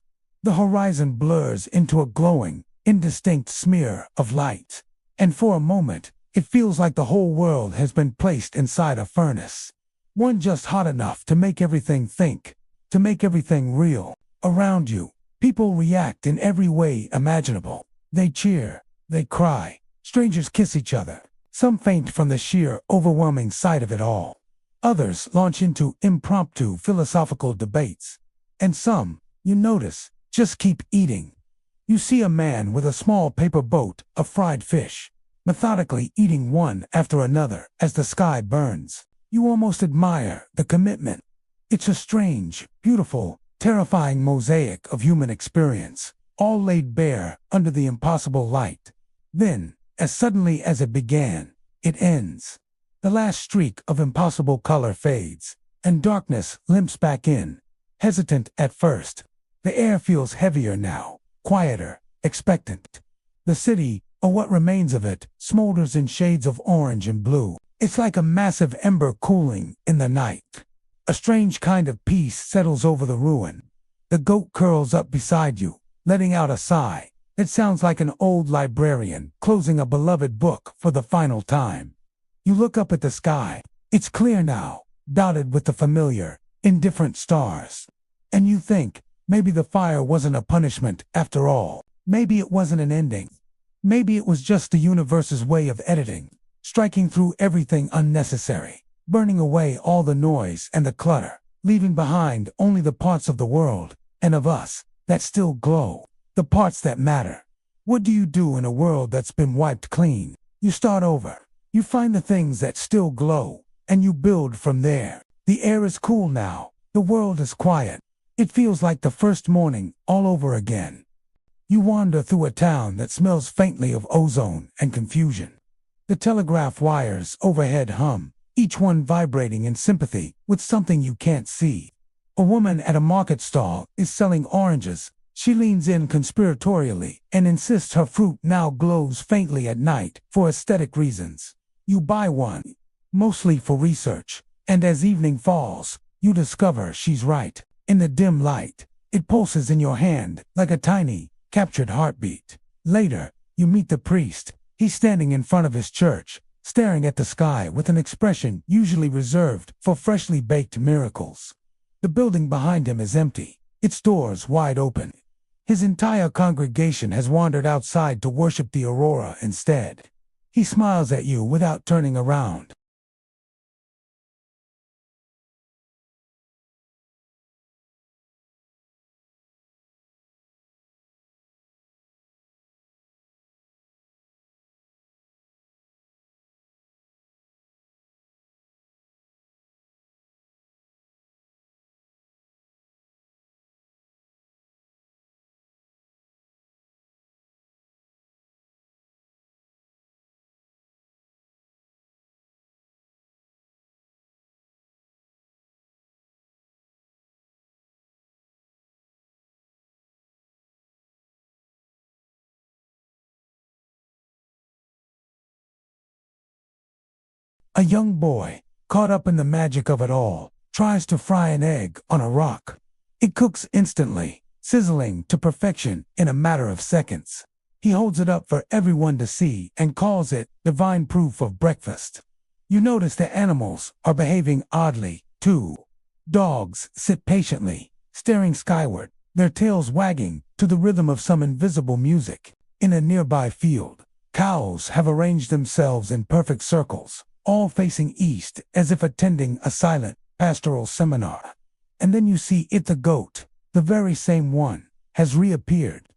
The horizon blurs into a glowing, indistinct smear of light, and for a moment, it feels like the whole world has been placed inside a furnace. One just hot enough to make everything think, to make everything real. Around you, people react in every way imaginable. They cheer, they cry, strangers kiss each other. Some faint from the sheer, overwhelming sight of it all. Others launch into impromptu philosophical debates. And some, you notice, just keep eating. You see a man with a small paper boat of fried fish, methodically eating one after another as the sky burns. You almost admire the commitment. It's a strange, beautiful, terrifying mosaic of human experience, all laid bare under the impossible light. Then, as suddenly as it began, it ends. The last streak of impossible color fades, and darkness limps back in, hesitant at first. The air feels heavier now, quieter, expectant. The city, or what remains of it, smolders in shades of orange and blue. It's like a massive ember cooling in the night. A strange kind of peace settles over the ruin. The goat curls up beside you, letting out a sigh. It sounds like an old librarian closing a beloved book for the final time. You look up at the sky. It's clear now, dotted with the familiar, indifferent stars. And you think, maybe the fire wasn't a punishment after all. Maybe it wasn't an ending. Maybe it was just the universe's way of editing, striking through everything unnecessary, burning away all the noise and the clutter, leaving behind only the parts of the world, and of us, that still glow, the parts that matter. What do you do in a world that's been wiped clean? You start over. You find the things that still glow, and you build from there. The air is cool now. The world is quiet. It feels like the first morning all over again. You wander through a town that smells faintly of ozone and confusion. The telegraph wires overhead hum, each one vibrating in sympathy with something you can't see. A woman at a market stall is selling oranges. She leans in conspiratorially and insists her fruit now glows faintly at night for aesthetic reasons. You buy one, mostly for research, and as evening falls, you discover she's right. In the dim light, it pulses in your hand like a tiny, captured heartbeat. Later, you meet the priest. He's standing in front of his church, staring at the sky with an expression usually reserved for freshly baked miracles. The building behind him is empty, its doors wide open. His entire congregation has wandered outside to worship the aurora instead. He smiles at you without turning around. A young boy, caught up in the magic of it all, tries to fry an egg on a rock. It cooks instantly, sizzling to perfection in a matter of seconds. He holds it up for everyone to see and calls it divine proof of breakfast. You notice the animals are behaving oddly, too. Dogs sit patiently, staring skyward, their tails wagging to the rhythm of some invisible music. In a nearby field, cows have arranged themselves in perfect circles, all facing east as if attending a silent pastoral seminar. And then you see it, the goat, the very same one, has reappeared.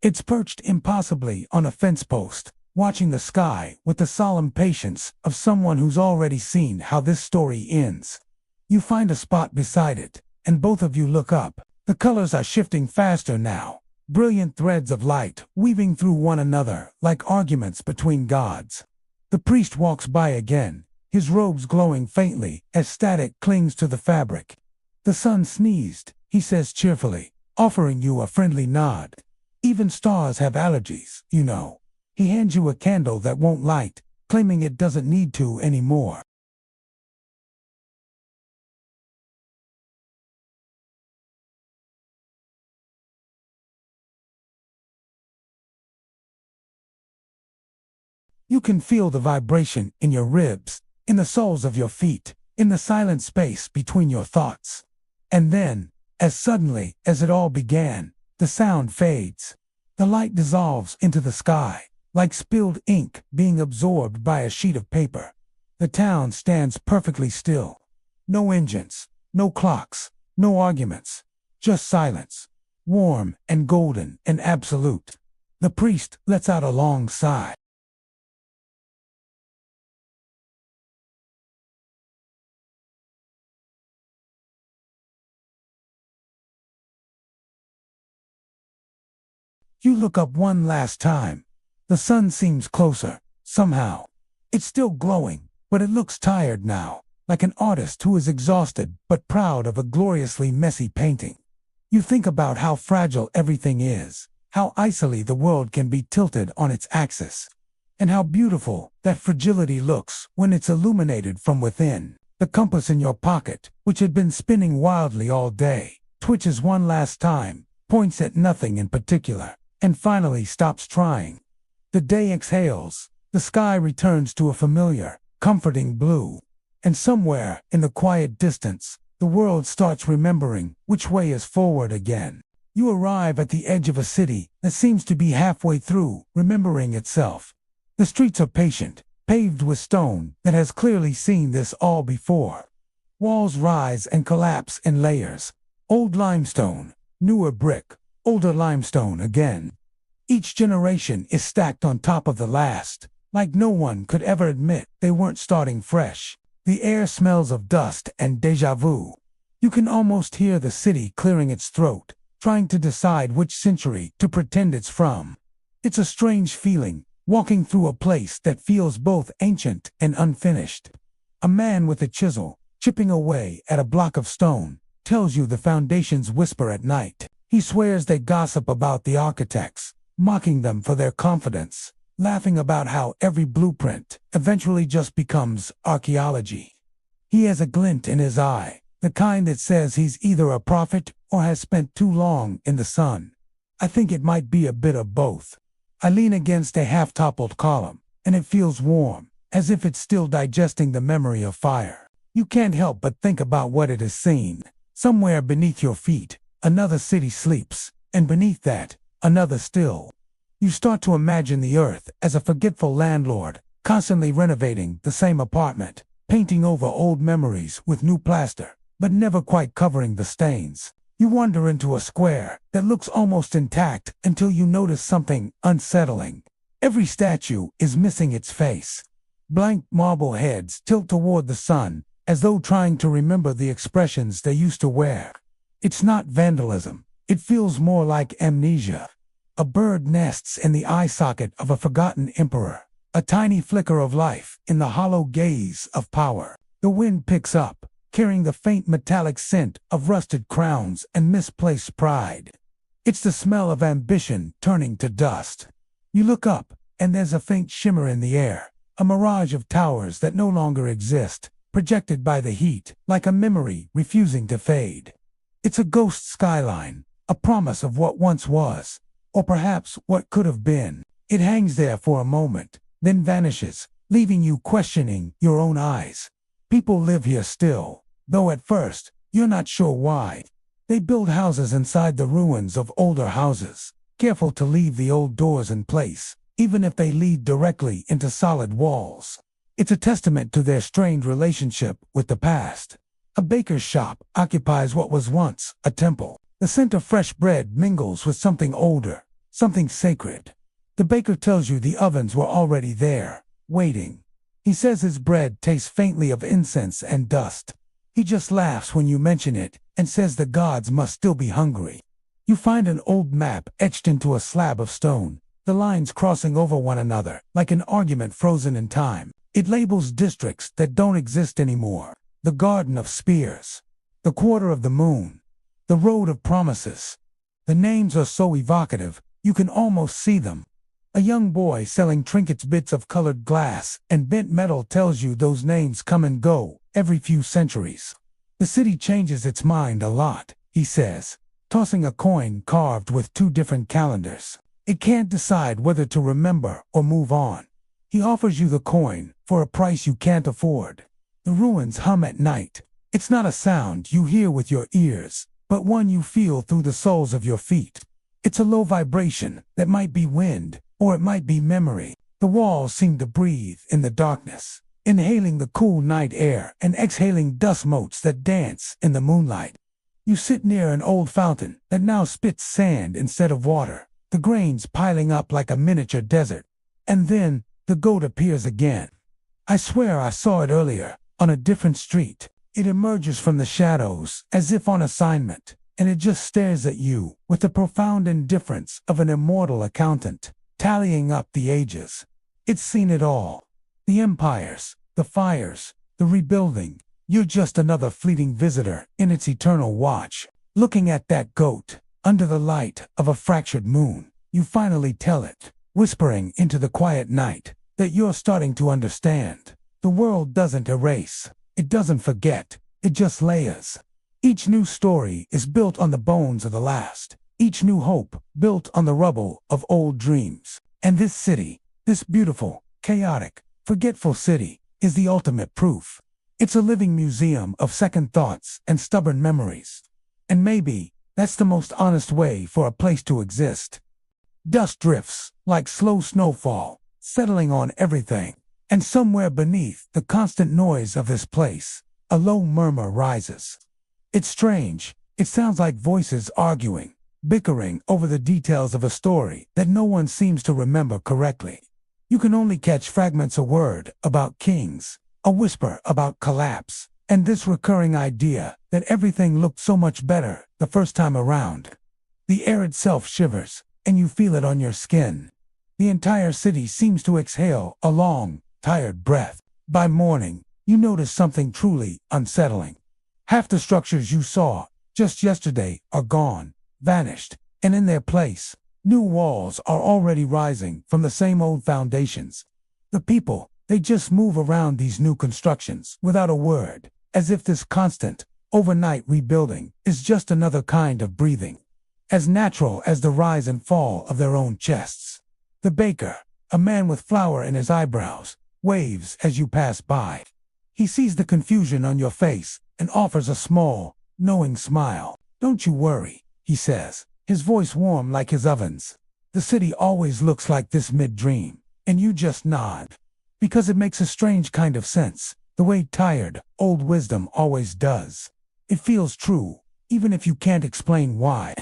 It's perched impossibly on a fence post, watching the sky with the solemn patience of someone who's already seen how this story ends. You find a spot beside it, and both of you look up. The colors are shifting faster now, brilliant threads of light weaving through one another like arguments between gods. The priest walks by again, his robes glowing faintly as static clings to the fabric. The sun sneezed, he says cheerfully, offering you a friendly nod. Even stars have allergies, you know. He hands you a candle that won't light, claiming it doesn't need to anymore. You can feel the vibration in your ribs, in the soles of your feet, in the silent space between your thoughts. And then, as suddenly as it all began, the sound fades. The light dissolves into the sky, like spilled ink being absorbed by a sheet of paper. The town stands perfectly still. No engines, no clocks, no arguments, just silence, warm and golden and absolute. The priest lets out a long sigh. You look up one last time. The sun seems closer, somehow. It's still glowing, but it looks tired now, like an artist who is exhausted but proud of a gloriously messy painting. You think about how fragile everything is, how icily the world can be tilted on its axis, and how beautiful that fragility looks when it's illuminated from within. The compass in your pocket, which had been spinning wildly all day, twitches one last time, points at nothing in particular, and finally stops trying. The day exhales, the sky returns to a familiar, comforting blue, and somewhere in the quiet distance, the world starts remembering which way is forward again. You arrive at the edge of a city that seems to be halfway through remembering itself. The streets are patient, paved with stone that has clearly seen this all before. Walls rise and collapse in layers. Old limestone, newer brick, older limestone again. Each generation is stacked on top of the last, like no one could ever admit they weren't starting fresh. The air smells of dust and déjà vu. You can almost hear the city clearing its throat, trying to decide which century to pretend it's from. It's a strange feeling, walking through a place that feels both ancient and unfinished. A man with a chisel, chipping away at a block of stone, tells you the foundations whisper at night. He swears they gossip about the architects, mocking them for their confidence, laughing about how every blueprint eventually just becomes archaeology. He has a glint in his eye, the kind that says he's either a prophet or has spent too long in the sun. I think it might be a bit of both. I lean against a half-toppled column, and it feels warm, as if it's still digesting the memory of fire. You can't help but think about what it has seen. Somewhere beneath your feet, another city sleeps, and beneath that, another still. You start to imagine the earth as a forgetful landlord, constantly renovating the same apartment, painting over old memories with new plaster, but never quite covering the stains. You wander into a square that looks almost intact until you notice something unsettling. Every statue is missing its face. Blank marble heads tilt toward the sun, as though trying to remember the expressions they used to wear. It's not vandalism. It feels more like amnesia. A bird nests in the eye socket of a forgotten emperor, a tiny flicker of life in the hollow gaze of power. The wind picks up, carrying the faint metallic scent of rusted crowns and misplaced pride. It's the smell of ambition turning to dust. You look up, and there's a faint shimmer in the air, a mirage of towers that no longer exist, projected by the heat, like a memory refusing to fade. It's a ghost skyline, a promise of what once was, or perhaps what could have been. It hangs there for a moment, then vanishes, leaving you questioning your own eyes. People live here still, though at first, You're not sure why. They build houses inside the ruins of older houses, careful to leave the old doors in place, even if they lead directly into solid walls. It's a testament to their strained relationship with the past. A baker's shop occupies what was once a temple. The scent of fresh bread mingles with something older, something sacred. The baker tells you the ovens were already there, waiting. He says his bread tastes faintly of incense and dust. He just laughs when you mention it and says the gods must still be hungry. You find an old map etched into a slab of stone, the lines crossing over one another like an argument frozen in time. It labels districts that don't exist anymore. The Garden of Spears, the Quarter of the Moon, the Road of Promises. The names are so evocative, you can almost see them. A young boy selling trinkets, bits of colored glass, and bent metal tells you those names come and go every few centuries. The city changes its mind a lot, he says, tossing a coin carved with two different calendars. It can't decide whether to remember or move on. He offers you the coin for a price you can't afford. The ruins hum at night. It's not a sound you hear with your ears, but one you feel through the soles of your feet. It's a low vibration that might be wind, or it might be memory. The walls seem to breathe in the darkness, inhaling the cool night air and exhaling dust motes that dance in the moonlight. You sit near an old fountain that now spits sand instead of water, the grains piling up like a miniature desert. And then the goat appears again. I swear I saw it earlier, on a different street. It emerges from the shadows, as if on assignment, and it just stares at you with the profound indifference of an immortal accountant, tallying up the ages. It's seen it all. The empires, the fires, the rebuilding. You're just another fleeting visitor in its eternal watch. Looking at that goat, under the light of a fractured moon, you finally tell it, whispering into the quiet night, that you're starting to understand. The world doesn't erase. It doesn't forget. It just layers. Each new story is built on the bones of the last. Each new hope built on the rubble of old dreams. And this city, this beautiful, chaotic, forgetful city, is the ultimate proof. It's a living museum of second thoughts and stubborn memories. And maybe that's the most honest way for a place to exist. Dust drifts like slow snowfall, settling on everything. And somewhere beneath the constant noise of this place, a low murmur rises. It's strange. It sounds like voices arguing, bickering over the details of a story that no one seems to remember correctly. You can only catch fragments, a word about kings, a whisper about collapse, and this recurring idea that everything looked so much better the first time around. The air itself shivers, and you feel it on your skin. The entire city seems to exhale a long, tired breath. By morning, you notice something truly unsettling. Half the structures you saw just yesterday are gone, vanished, and in their place, new walls are already rising from the same old foundations. The people, they just move around these new constructions without a word, as if this constant, overnight rebuilding is just another kind of breathing, as natural as the rise and fall of their own chests. The baker, a man with flour in his eyebrows, waves as you pass by. He sees the confusion on your face and offers a small, knowing smile. "Don't you worry," he says, his voice warm like his oven's. "The city always looks like this mid-dream," and you just nod. Because it makes a strange kind of sense, the way tired, old wisdom always does. It feels true, even if you can't explain why.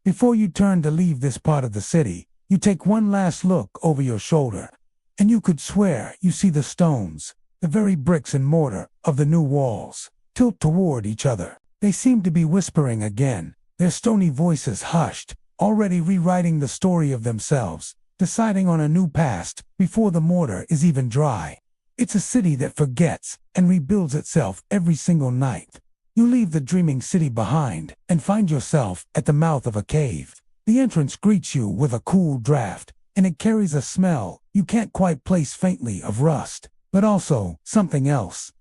Before you turn to leave this part of the city, you take one last look over your shoulder. And you could swear you see the stones, the very bricks and mortar of the new walls, tilt toward each other. They seem to be whispering again, their stony voices hushed, already rewriting the story of themselves, deciding on a new past before the mortar is even dry. It's a city that forgets and rebuilds itself every single night. You leave the dreaming city behind and find yourself at the mouth of a cave. The entrance greets you with a cool draft, and it carries a smell you can't quite place, faintly, of rust, but also something else, ...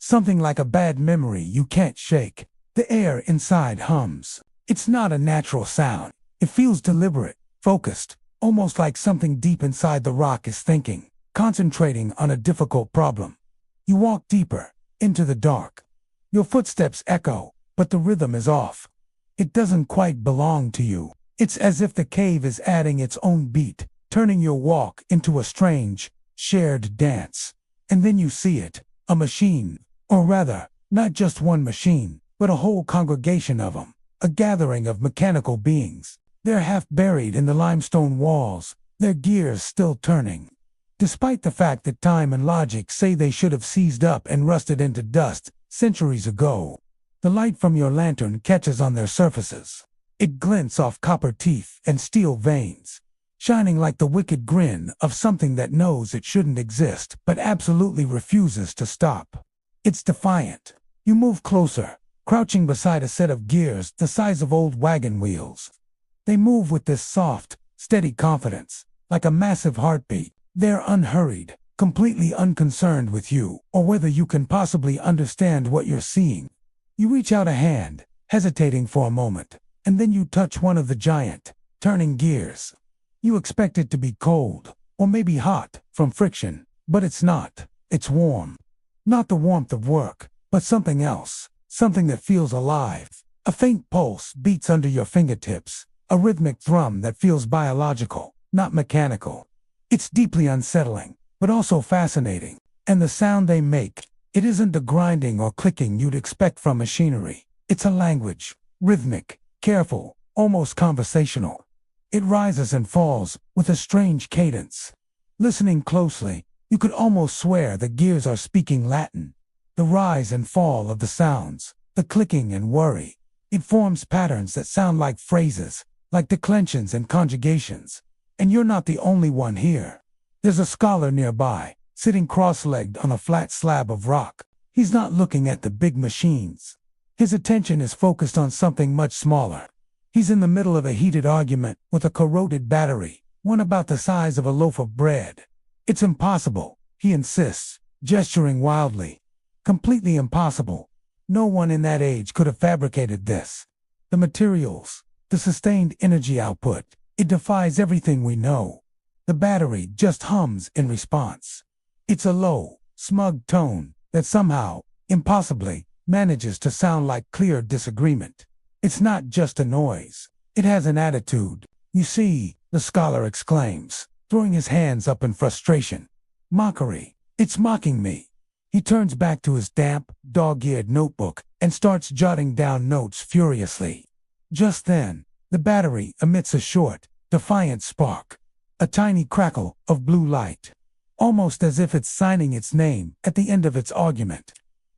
Something like a bad memory you can't shake. The air inside hums. It's not a natural sound. It feels deliberate, focused, almost like something deep inside the rock is thinking, concentrating on a difficult problem. You walk deeper, into the dark. Your footsteps echo, but the rhythm is off. It doesn't quite belong to you. It's as if the cave is adding its own beat, turning your walk into a strange, shared dance. And then you see it, a machine, or rather, not just one machine, but a whole congregation of them, a gathering of mechanical beings. They're half buried in the limestone walls, their gears still turning. Despite the fact that time and logic say they should have seized up and rusted into dust centuries ago, the light from your lantern catches on their surfaces. It glints off copper teeth and steel veins, shining like the wicked grin of something that knows it shouldn't exist but absolutely refuses to stop. It's defiant. You move closer, crouching beside a set of gears the size of old wagon wheels. They move with this soft, steady confidence, like a massive heartbeat. They're unhurried, completely unconcerned with you or whether you can possibly understand what you're seeing. You reach out a hand, hesitating for a moment, and then you touch one of the giant, turning gears. You expect it to be cold, or maybe hot, from friction, but it's not. It's warm. Not the warmth of work, but something else, something that feels alive. A faint pulse beats under your fingertips, a rhythmic thrum that feels biological, not mechanical. It's deeply unsettling, but also fascinating. And the sound they make, it isn't the grinding or clicking you'd expect from machinery. It's a language, rhythmic, careful, almost conversational. It rises and falls with a strange cadence. Listening closely, you could almost swear the gears are speaking Latin. The rise and fall of the sounds, the clicking and worry. It forms patterns that sound like phrases, like declensions and conjugations. And you're not the only one here. There's a scholar nearby, sitting cross-legged on a flat slab of rock. He's not looking at the big machines. His attention is focused on something much smaller. He's in the middle of a heated argument with a corroded battery, one about the size of a loaf of bread. It's impossible, he insists, gesturing wildly. Completely impossible. No one in that age could have fabricated this. The materials, the sustained energy output, it defies everything we know. The battery just hums in response. It's a low, smug tone that somehow, impossibly, manages to sound like clear disagreement. It's not just a noise. It has an attitude. You see, the scholar exclaims, throwing his hands up in frustration. Mockery. It's mocking me. He turns back to his damp, dog-eared notebook and starts jotting down notes furiously. Just then, the battery emits a short, defiant spark. A tiny crackle of blue light. Almost as if it's signing its name at the end of its argument.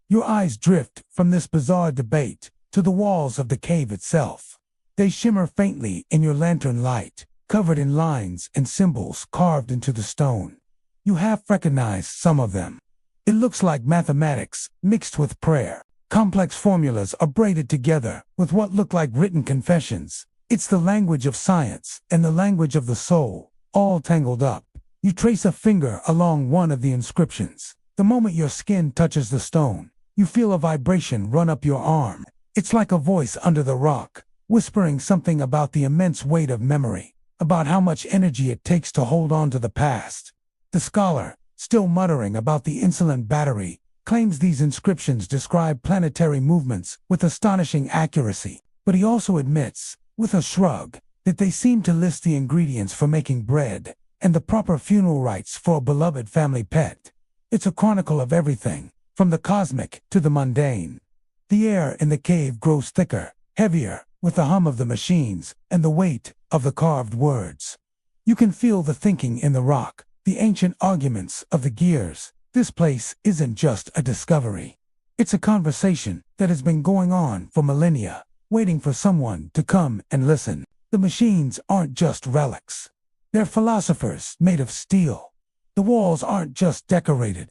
Your eyes drift from this bizarre debate to the walls of the cave itself. They shimmer faintly in your lantern light, covered in lines and symbols carved into the stone. You half recognize some of them. It looks like mathematics mixed with prayer. Complex formulas are braided together with what look like written confessions. It's the language of science and the language of the soul, all tangled up. You trace a finger along one of the inscriptions. The moment your skin touches the stone, you feel a vibration run up your arm. It's like a voice under the rock, whispering something about the immense weight of memory, about how much energy it takes to hold on to the past. The scholar, still muttering about the insolent battery, claims these inscriptions describe planetary movements with astonishing accuracy, but he also admits, with a shrug, that they seem to list the ingredients for making bread and the proper funeral rites for a beloved family pet. It's a chronicle of everything, from the cosmic to the mundane. The air in the cave grows thicker, heavier, with the hum of the machines and the weight of the carved words. You can feel the thinking in the rock, the ancient arguments of the gears. This place isn't just a discovery. It's a conversation that has been going on for millennia, waiting for someone to come and listen. The machines aren't just relics. They're philosophers made of steel. The walls aren't just decorated.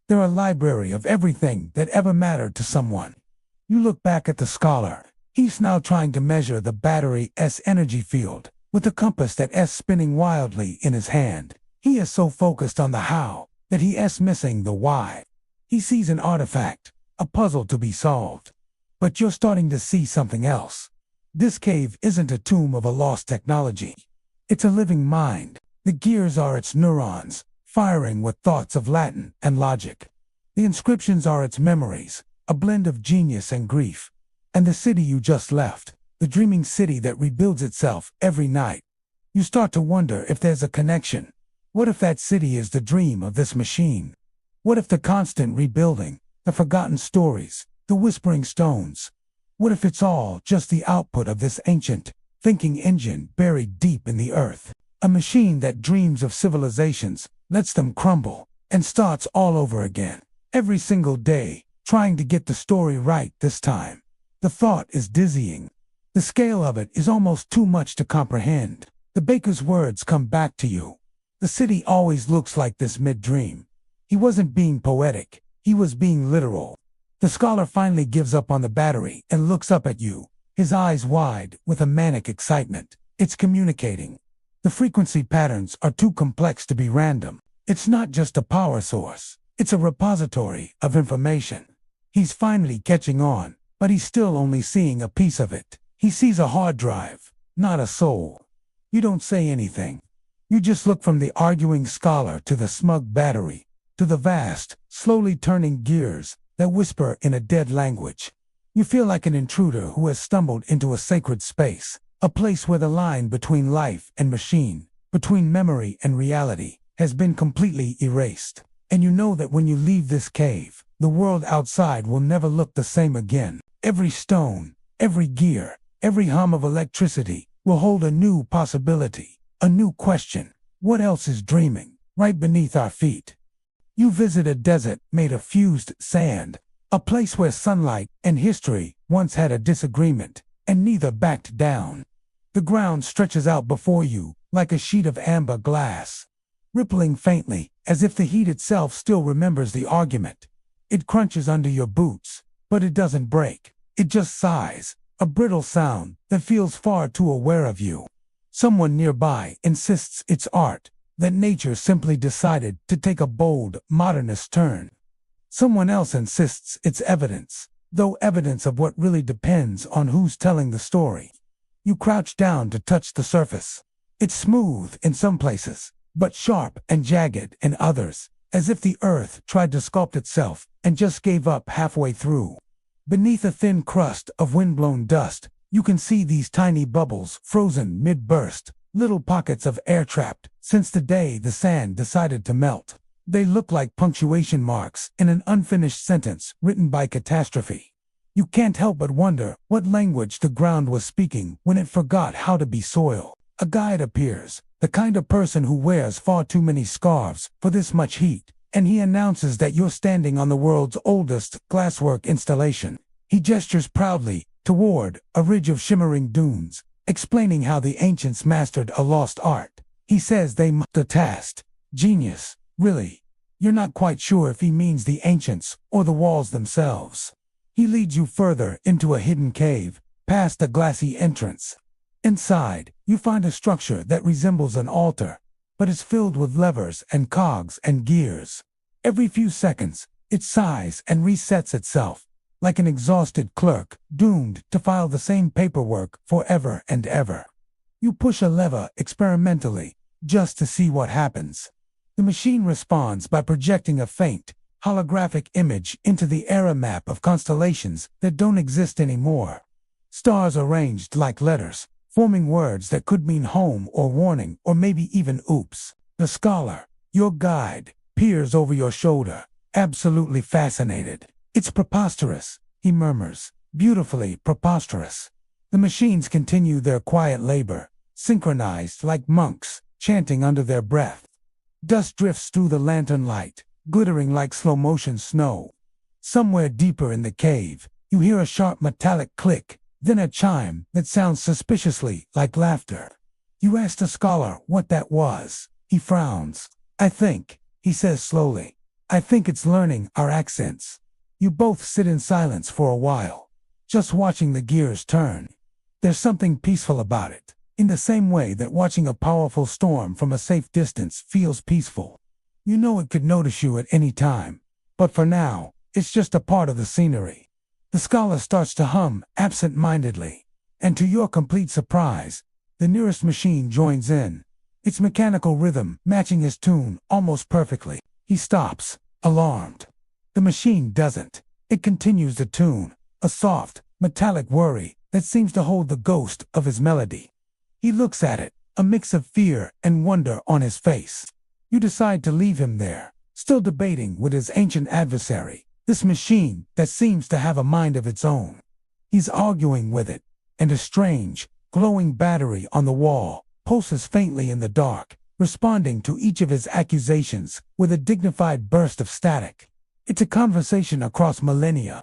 They're a library of everything that ever mattered to someone. You look back at the scholar. He's now trying to measure the battery's energy field, with the compass that's spinning wildly in his hand. He is so focused on the how that he's missing the why. He sees an artifact, a puzzle to be solved. But you're starting to see something else. This cave isn't a tomb of a lost technology. It's a living mind. The gears are its neurons, firing with thoughts of Latin and logic. The inscriptions are its memories, a blend of genius and grief. And the city you just left, the dreaming city that rebuilds itself every night. You start to wonder if there's a connection. What if that city is the dream of this machine? What if the constant rebuilding, the forgotten stories, the whispering stones, what if it's all just the output of this ancient, thinking engine buried deep in the earth? A machine that dreams of civilizations, lets them crumble, and starts all over again, every single day, trying to get the story right this time. The thought is dizzying. The scale of it is almost too much to comprehend. The baker's words come back to you. The city always looks like this mid-dream. He wasn't being poetic, he was being literal. The scholar finally gives up on the battery and looks up at you, his eyes wide with a manic excitement. It's communicating. The frequency patterns are too complex to be random. It's not just a power source. It's a repository of information. He's finally catching on, but he's still only seeing a piece of it. He sees a hard drive, not a soul. You don't say anything. You just look from the arguing scholar to the smug battery, to the vast, slowly turning gears that whisper in a dead language. You feel like an intruder who has stumbled into a sacred space, a place where the line between life and machine, between memory and reality, has been completely erased. And you know that when you leave this cave, the world outside will never look the same again. Every stone, every gear, every hum of electricity will hold a new possibility, a new question. What else is dreaming, right beneath our feet? You visit a desert made of fused sand, a place where sunlight and history once had a disagreement, and neither backed down. The ground stretches out before you like a sheet of amber glass, rippling faintly as if the heat itself still remembers the argument. It crunches under your boots, but it doesn't break. It just sighs, a brittle sound that feels far too aware of you. Someone nearby insists it's art, that nature simply decided to take a bold, modernist turn. Someone else insists it's evidence, though evidence of what really depends on who's telling the story. You crouch down to touch the surface. It's smooth in some places, but sharp and jagged in others, as if the earth tried to sculpt itself and just gave up halfway through. Beneath a thin crust of wind-blown dust, you can see these tiny bubbles frozen mid-burst, little pockets of air trapped since the day the sand decided to melt. They look like punctuation marks in an unfinished sentence written by catastrophe. You can't help but wonder what language the ground was speaking when it forgot how to be soil. A guide appears, the kind of person who wears far too many scarves for this much heat, and he announces that you're standing on the world's oldest glasswork installation. He gestures proudly toward a ridge of shimmering dunes, explaining how the ancients mastered a lost art. He says they multitasked. Genius, really. You're not quite sure if he means the ancients or the walls themselves. He leads you further into a hidden cave, past a glassy entrance. Inside, you find a structure that resembles an altar, but is filled with levers and cogs and gears. Every few seconds, it sighs and resets itself, like an exhausted clerk, doomed to file the same paperwork forever and ever. You push a lever experimentally, just to see what happens. The machine responds by projecting a faint, holographic image into the era map of constellations that don't exist anymore. Stars arranged like letters, forming words that could mean home or warning or maybe even oops. The scholar, your guide, peers over your shoulder, absolutely fascinated. It's preposterous, he murmurs, beautifully preposterous. The machines continue their quiet labor, synchronized like monks, chanting under their breath. Dust drifts through the lantern light, glittering like slow-motion snow. Somewhere deeper in the cave, you hear a sharp metallic click, then a chime that sounds suspiciously like laughter. You ask the scholar what that was. He frowns. I think, he says slowly, I think it's learning our accents. You both sit in silence for a while, just watching the gears turn. There's something peaceful about it, in the same way that watching a powerful storm from a safe distance feels peaceful. You know it could notice you at any time, but for now, it's just a part of the scenery. The scholar starts to hum absent-mindedly, and to your complete surprise, the nearest machine joins in, its mechanical rhythm matching his tune almost perfectly. He stops, alarmed. The machine doesn't. It continues to tune, a soft, metallic worry that seems to hold the ghost of his melody. He looks at it, a mix of fear and wonder on his face. You decide to leave him there, still debating with his ancient adversary, this machine that seems to have a mind of its own. He's arguing with it, and a strange, glowing battery on the wall pulses faintly in the dark, responding to each of his accusations with a dignified burst of static. It's a conversation across millennia.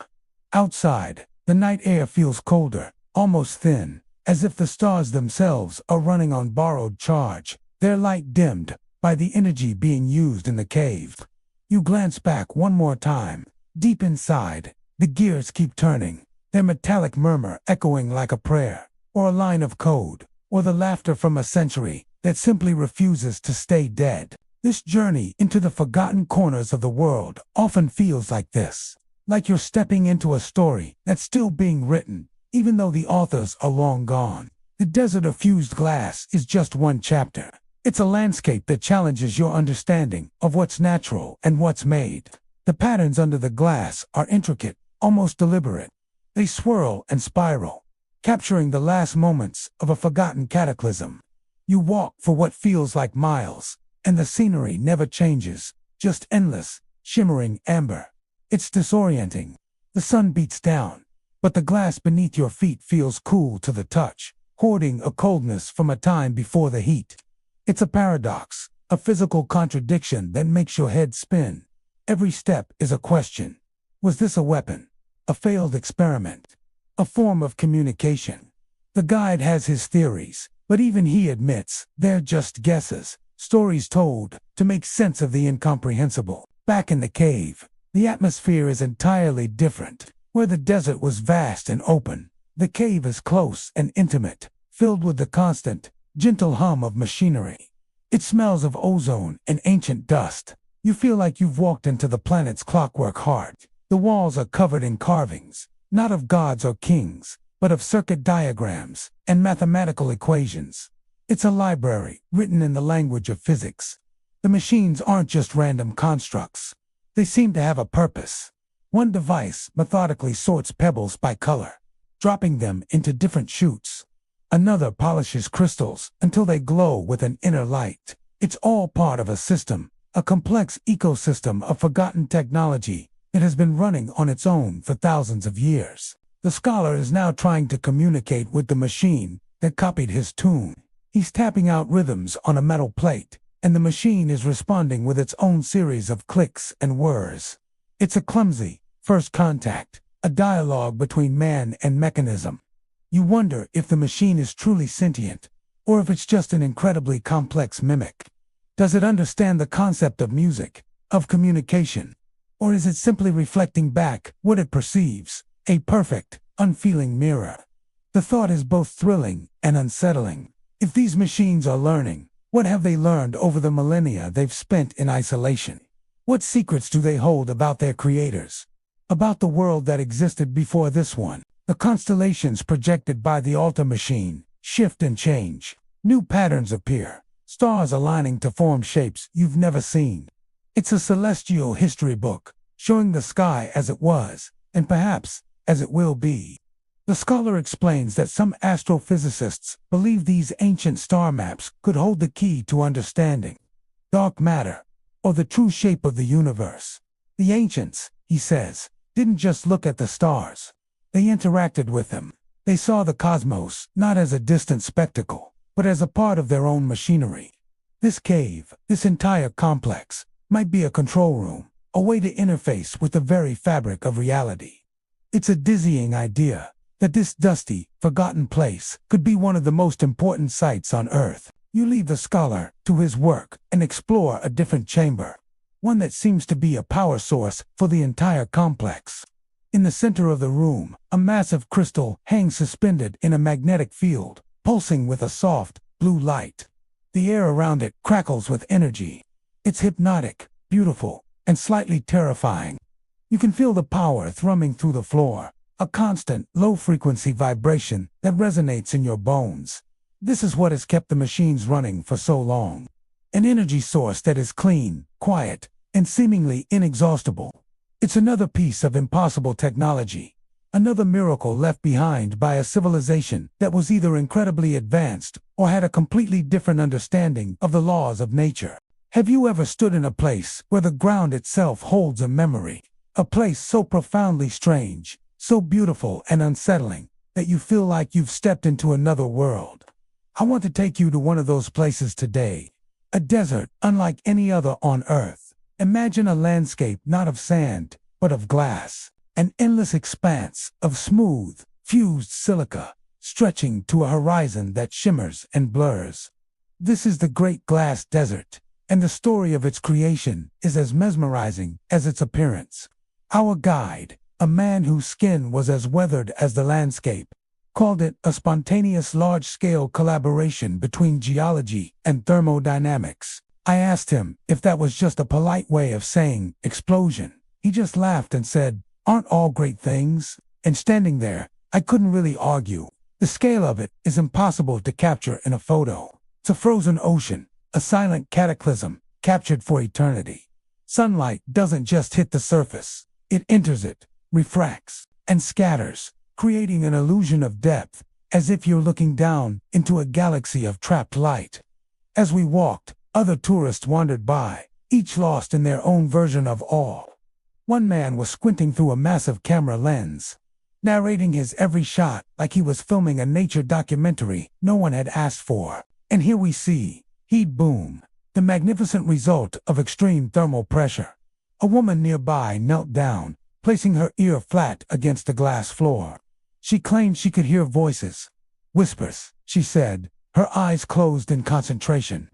Outside, the night air feels colder, almost thin, as if the stars themselves are running on borrowed charge, their light dimmed by the energy being used in the cave. You glance back one more time. Deep inside, the gears keep turning, their metallic murmur echoing like a prayer, or a line of code, or the laughter from a century that simply refuses to stay dead. This journey into the forgotten corners of the world often feels like this, like you're stepping into a story that's still being written, even though the authors are long gone. The desert of fused glass is just one chapter. It's a landscape that challenges your understanding of what's natural and what's made. The patterns under the glass are intricate, almost deliberate. They swirl and spiral, capturing the last moments of a forgotten cataclysm. You walk for what feels like miles, and the scenery never changes, just endless, shimmering amber. It's disorienting. The sun beats down, but the glass beneath your feet feels cool to the touch, hoarding a coldness from a time before the heat. It's a paradox, a physical contradiction that makes your head spin. Every step is a question. Was this a weapon? A failed experiment? A form of communication? The guide has his theories, but even he admits they're just guesses, stories told to make sense of the incomprehensible. Back in the cave, the atmosphere is entirely different. Where the desert was vast and open, the cave is close and intimate, filled with the constant, gentle hum of machinery. It smells of ozone and ancient dust. You feel like you've walked into the planet's clockwork heart. The walls are covered in carvings, not of gods or kings, but of circuit diagrams and mathematical equations. It's a library written in the language of physics. The machines aren't just random constructs. They seem to have a purpose. One device methodically sorts pebbles by color, dropping them into different chutes. Another polishes crystals until they glow with an inner light. It's all part of a system, a complex ecosystem of forgotten technology that has been running on its own for thousands of years. The scholar is now trying to communicate with the machine that copied his tune. He's tapping out rhythms on a metal plate, and the machine is responding with its own series of clicks and whirs. It's a clumsy first contact, a dialogue between man and mechanism. You wonder if the machine is truly sentient, or if it's just an incredibly complex mimic. Does it understand the concept of music, of communication? Or is it simply reflecting back what it perceives, a perfect, unfeeling mirror? The thought is both thrilling and unsettling. If these machines are learning, what have they learned over the millennia they've spent in isolation? What secrets do they hold about their creators? About the world that existed before this one? The constellations projected by the altar machine shift and change. New patterns appear, stars aligning to form shapes you've never seen. It's a celestial history book, showing the sky as it was, and perhaps as it will be. The scholar explains that some astrophysicists believe these ancient star maps could hold the key to understanding dark matter, or the true shape of the universe. The ancients, he says, didn't just look at the stars. They interacted with them. They saw the cosmos not as a distant spectacle, but as a part of their own machinery. This cave, this entire complex, might be a control room, a way to interface with the very fabric of reality. It's a dizzying idea that this dusty, forgotten place could be one of the most important sites on Earth. You leave the scholar to his work and explore a different chamber, one that seems to be a power source for the entire complex. In the center of the room, a massive crystal hangs suspended in a magnetic field, pulsing with a soft, blue light. The air around it crackles with energy. It's hypnotic, beautiful, and slightly terrifying. You can feel the power thrumming through the floor, a constant, low-frequency vibration that resonates in your bones. This is what has kept the machines running for so long. An energy source that is clean, quiet, and seemingly inexhaustible. It's another piece of impossible technology. Another miracle left behind by a civilization that was either incredibly advanced or had a completely different understanding of the laws of nature. Have you ever stood in a place where the ground itself holds a memory? A place so profoundly strange, so beautiful and unsettling, that you feel like you've stepped into another world. I want to take you to one of those places today. A desert unlike any other on Earth. Imagine a landscape not of sand, but of glass. An endless expanse of smooth, fused silica, stretching to a horizon that shimmers and blurs. This is the Great Glass Desert, and the story of its creation is as mesmerizing as its appearance. Our guide, a man whose skin was as weathered as the landscape, called it a spontaneous large-scale collaboration between geology and thermodynamics. I asked him if that was just a polite way of saying explosion. He just laughed and said, "Aren't all great things?" And standing there, I couldn't really argue. The scale of it is impossible to capture in a photo. It's a frozen ocean, a silent cataclysm, captured for eternity. Sunlight doesn't just hit the surface. It enters it, refracts, and scatters, creating an illusion of depth, as if you're looking down into a galaxy of trapped light. As we walked, other tourists wandered by, each lost in their own version of awe. One man was squinting through a massive camera lens, narrating his every shot like he was filming a nature documentary no one had asked for. And here we see heat boom, the magnificent result of extreme thermal pressure. A woman nearby knelt down, placing her ear flat against the glass floor. She claimed she could hear voices. Whispers, she said, her eyes closed in concentration,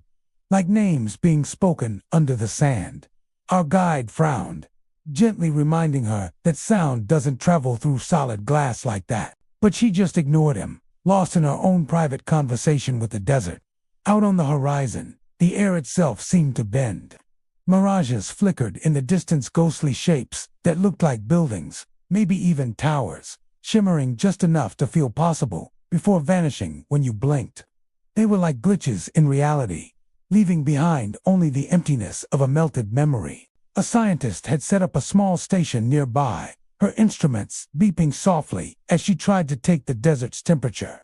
like names being spoken under the sand. Our guide frowned, gently reminding her that sound doesn't travel through solid glass like that. But she just ignored him, lost in her own private conversation with the desert. Out on the horizon, the air itself seemed to bend. Mirages flickered in the distance, ghostly shapes that looked like buildings, maybe even towers, shimmering just enough to feel possible before vanishing when you blinked. They were like glitches in reality, leaving behind only the emptiness of a melted memory. A scientist had set up a small station nearby, her instruments beeping softly as she tried to take the desert's temperature.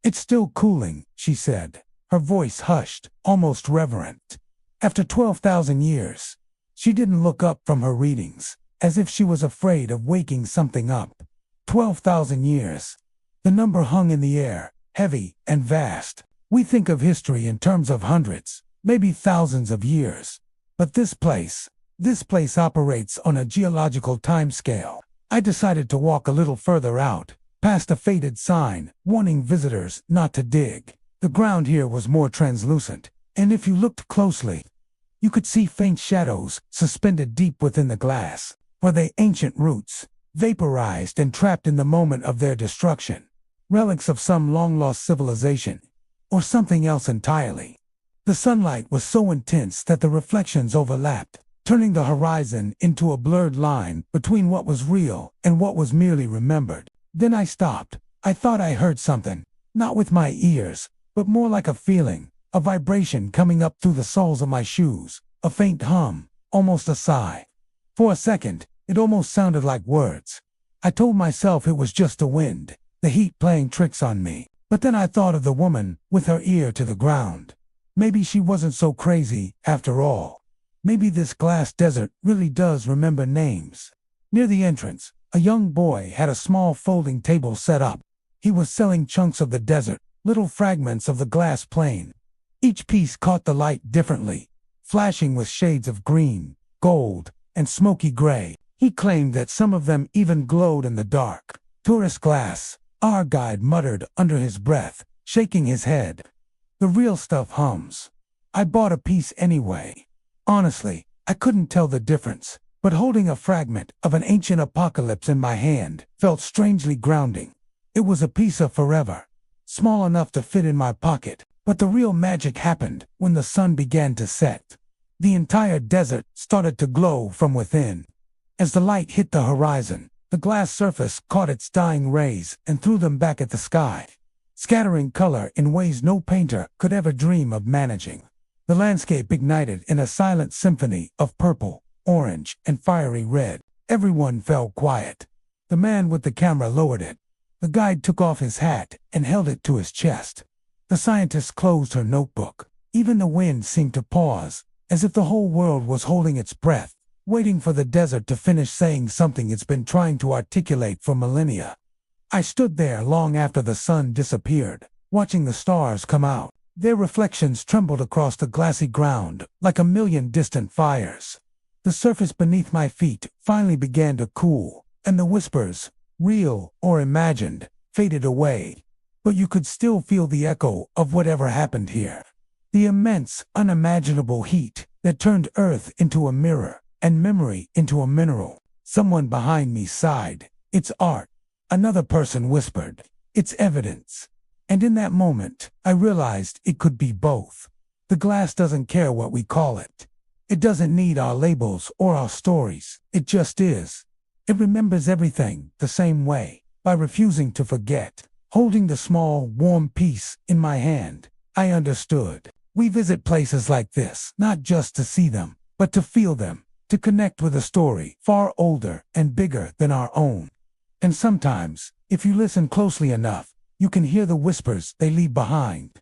"It's still cooling," she said, her voice hushed, almost reverent. After 12,000 years, she didn't look up from her readings, as if she was afraid of waking something up. 12,000 years. The number hung in the air, heavy and vast. We think of history in terms of hundreds, maybe thousands of years. But this place operates on a geological timescale. I decided to walk a little further out, past a faded sign warning visitors not to dig. The ground here was more translucent, and if you looked closely, you could see faint shadows suspended deep within the glass. Were they ancient roots, vaporized and trapped in the moment of their destruction? Relics of some long-lost civilization, or something else entirely? The sunlight was so intense that the reflections overlapped, turning the horizon into a blurred line between what was real and what was merely remembered. Then I stopped. I thought I heard something, not with my ears, but more like a feeling, a vibration coming up through the soles of my shoes, a faint hum, almost a sigh. For a second, it almost sounded like words. I told myself it was just the wind, the heat playing tricks on me. But then I thought of the woman with her ear to the ground. Maybe she wasn't so crazy after all. Maybe this glass desert really does remember names. Near the entrance, a young boy had a small folding table set up. He was selling chunks of the desert, little fragments of the glass plane. Each piece caught the light differently, flashing with shades of green, gold, and smoky gray. He claimed that some of them even glowed in the dark. "Tourist glass," our guide muttered under his breath, shaking his head. "The real stuff hums." I bought a piece anyway. Honestly, I couldn't tell the difference, but holding a fragment of an ancient apocalypse in my hand felt strangely grounding. It was a piece of forever, small enough to fit in my pocket. But the real magic happened when the sun began to set. The entire desert started to glow from within. As the light hit the horizon, the glass surface caught its dying rays and threw them back at the sky, scattering color in ways no painter could ever dream of managing. The landscape ignited in a silent symphony of purple, orange, and fiery red. Everyone fell quiet. The man with the camera lowered it. The guide took off his hat and held it to his chest. The scientist closed her notebook. Even the wind seemed to pause, as if the whole world was holding its breath, waiting for the desert to finish saying something it's been trying to articulate for millennia. I stood there long after the sun disappeared, watching the stars come out. Their reflections trembled across the glassy ground like a million distant fires. The surface beneath my feet finally began to cool, and the whispers, real or imagined, faded away. But you could still feel the echo of whatever happened here. The immense, unimaginable heat that turned Earth into a mirror and memory into a mineral. Someone behind me sighed. "It's art." Another person whispered, "It's evidence." And in that moment, I realized it could be both. The glass doesn't care what we call it. It doesn't need our labels or our stories. It just is. It remembers everything the same way, by refusing to forget. Holding the small, warm piece in my hand, I understood. We visit places like this, not just to see them, but to feel them, to connect with a story far older and bigger than our own. And sometimes, if you listen closely enough, you can hear the whispers they leave behind.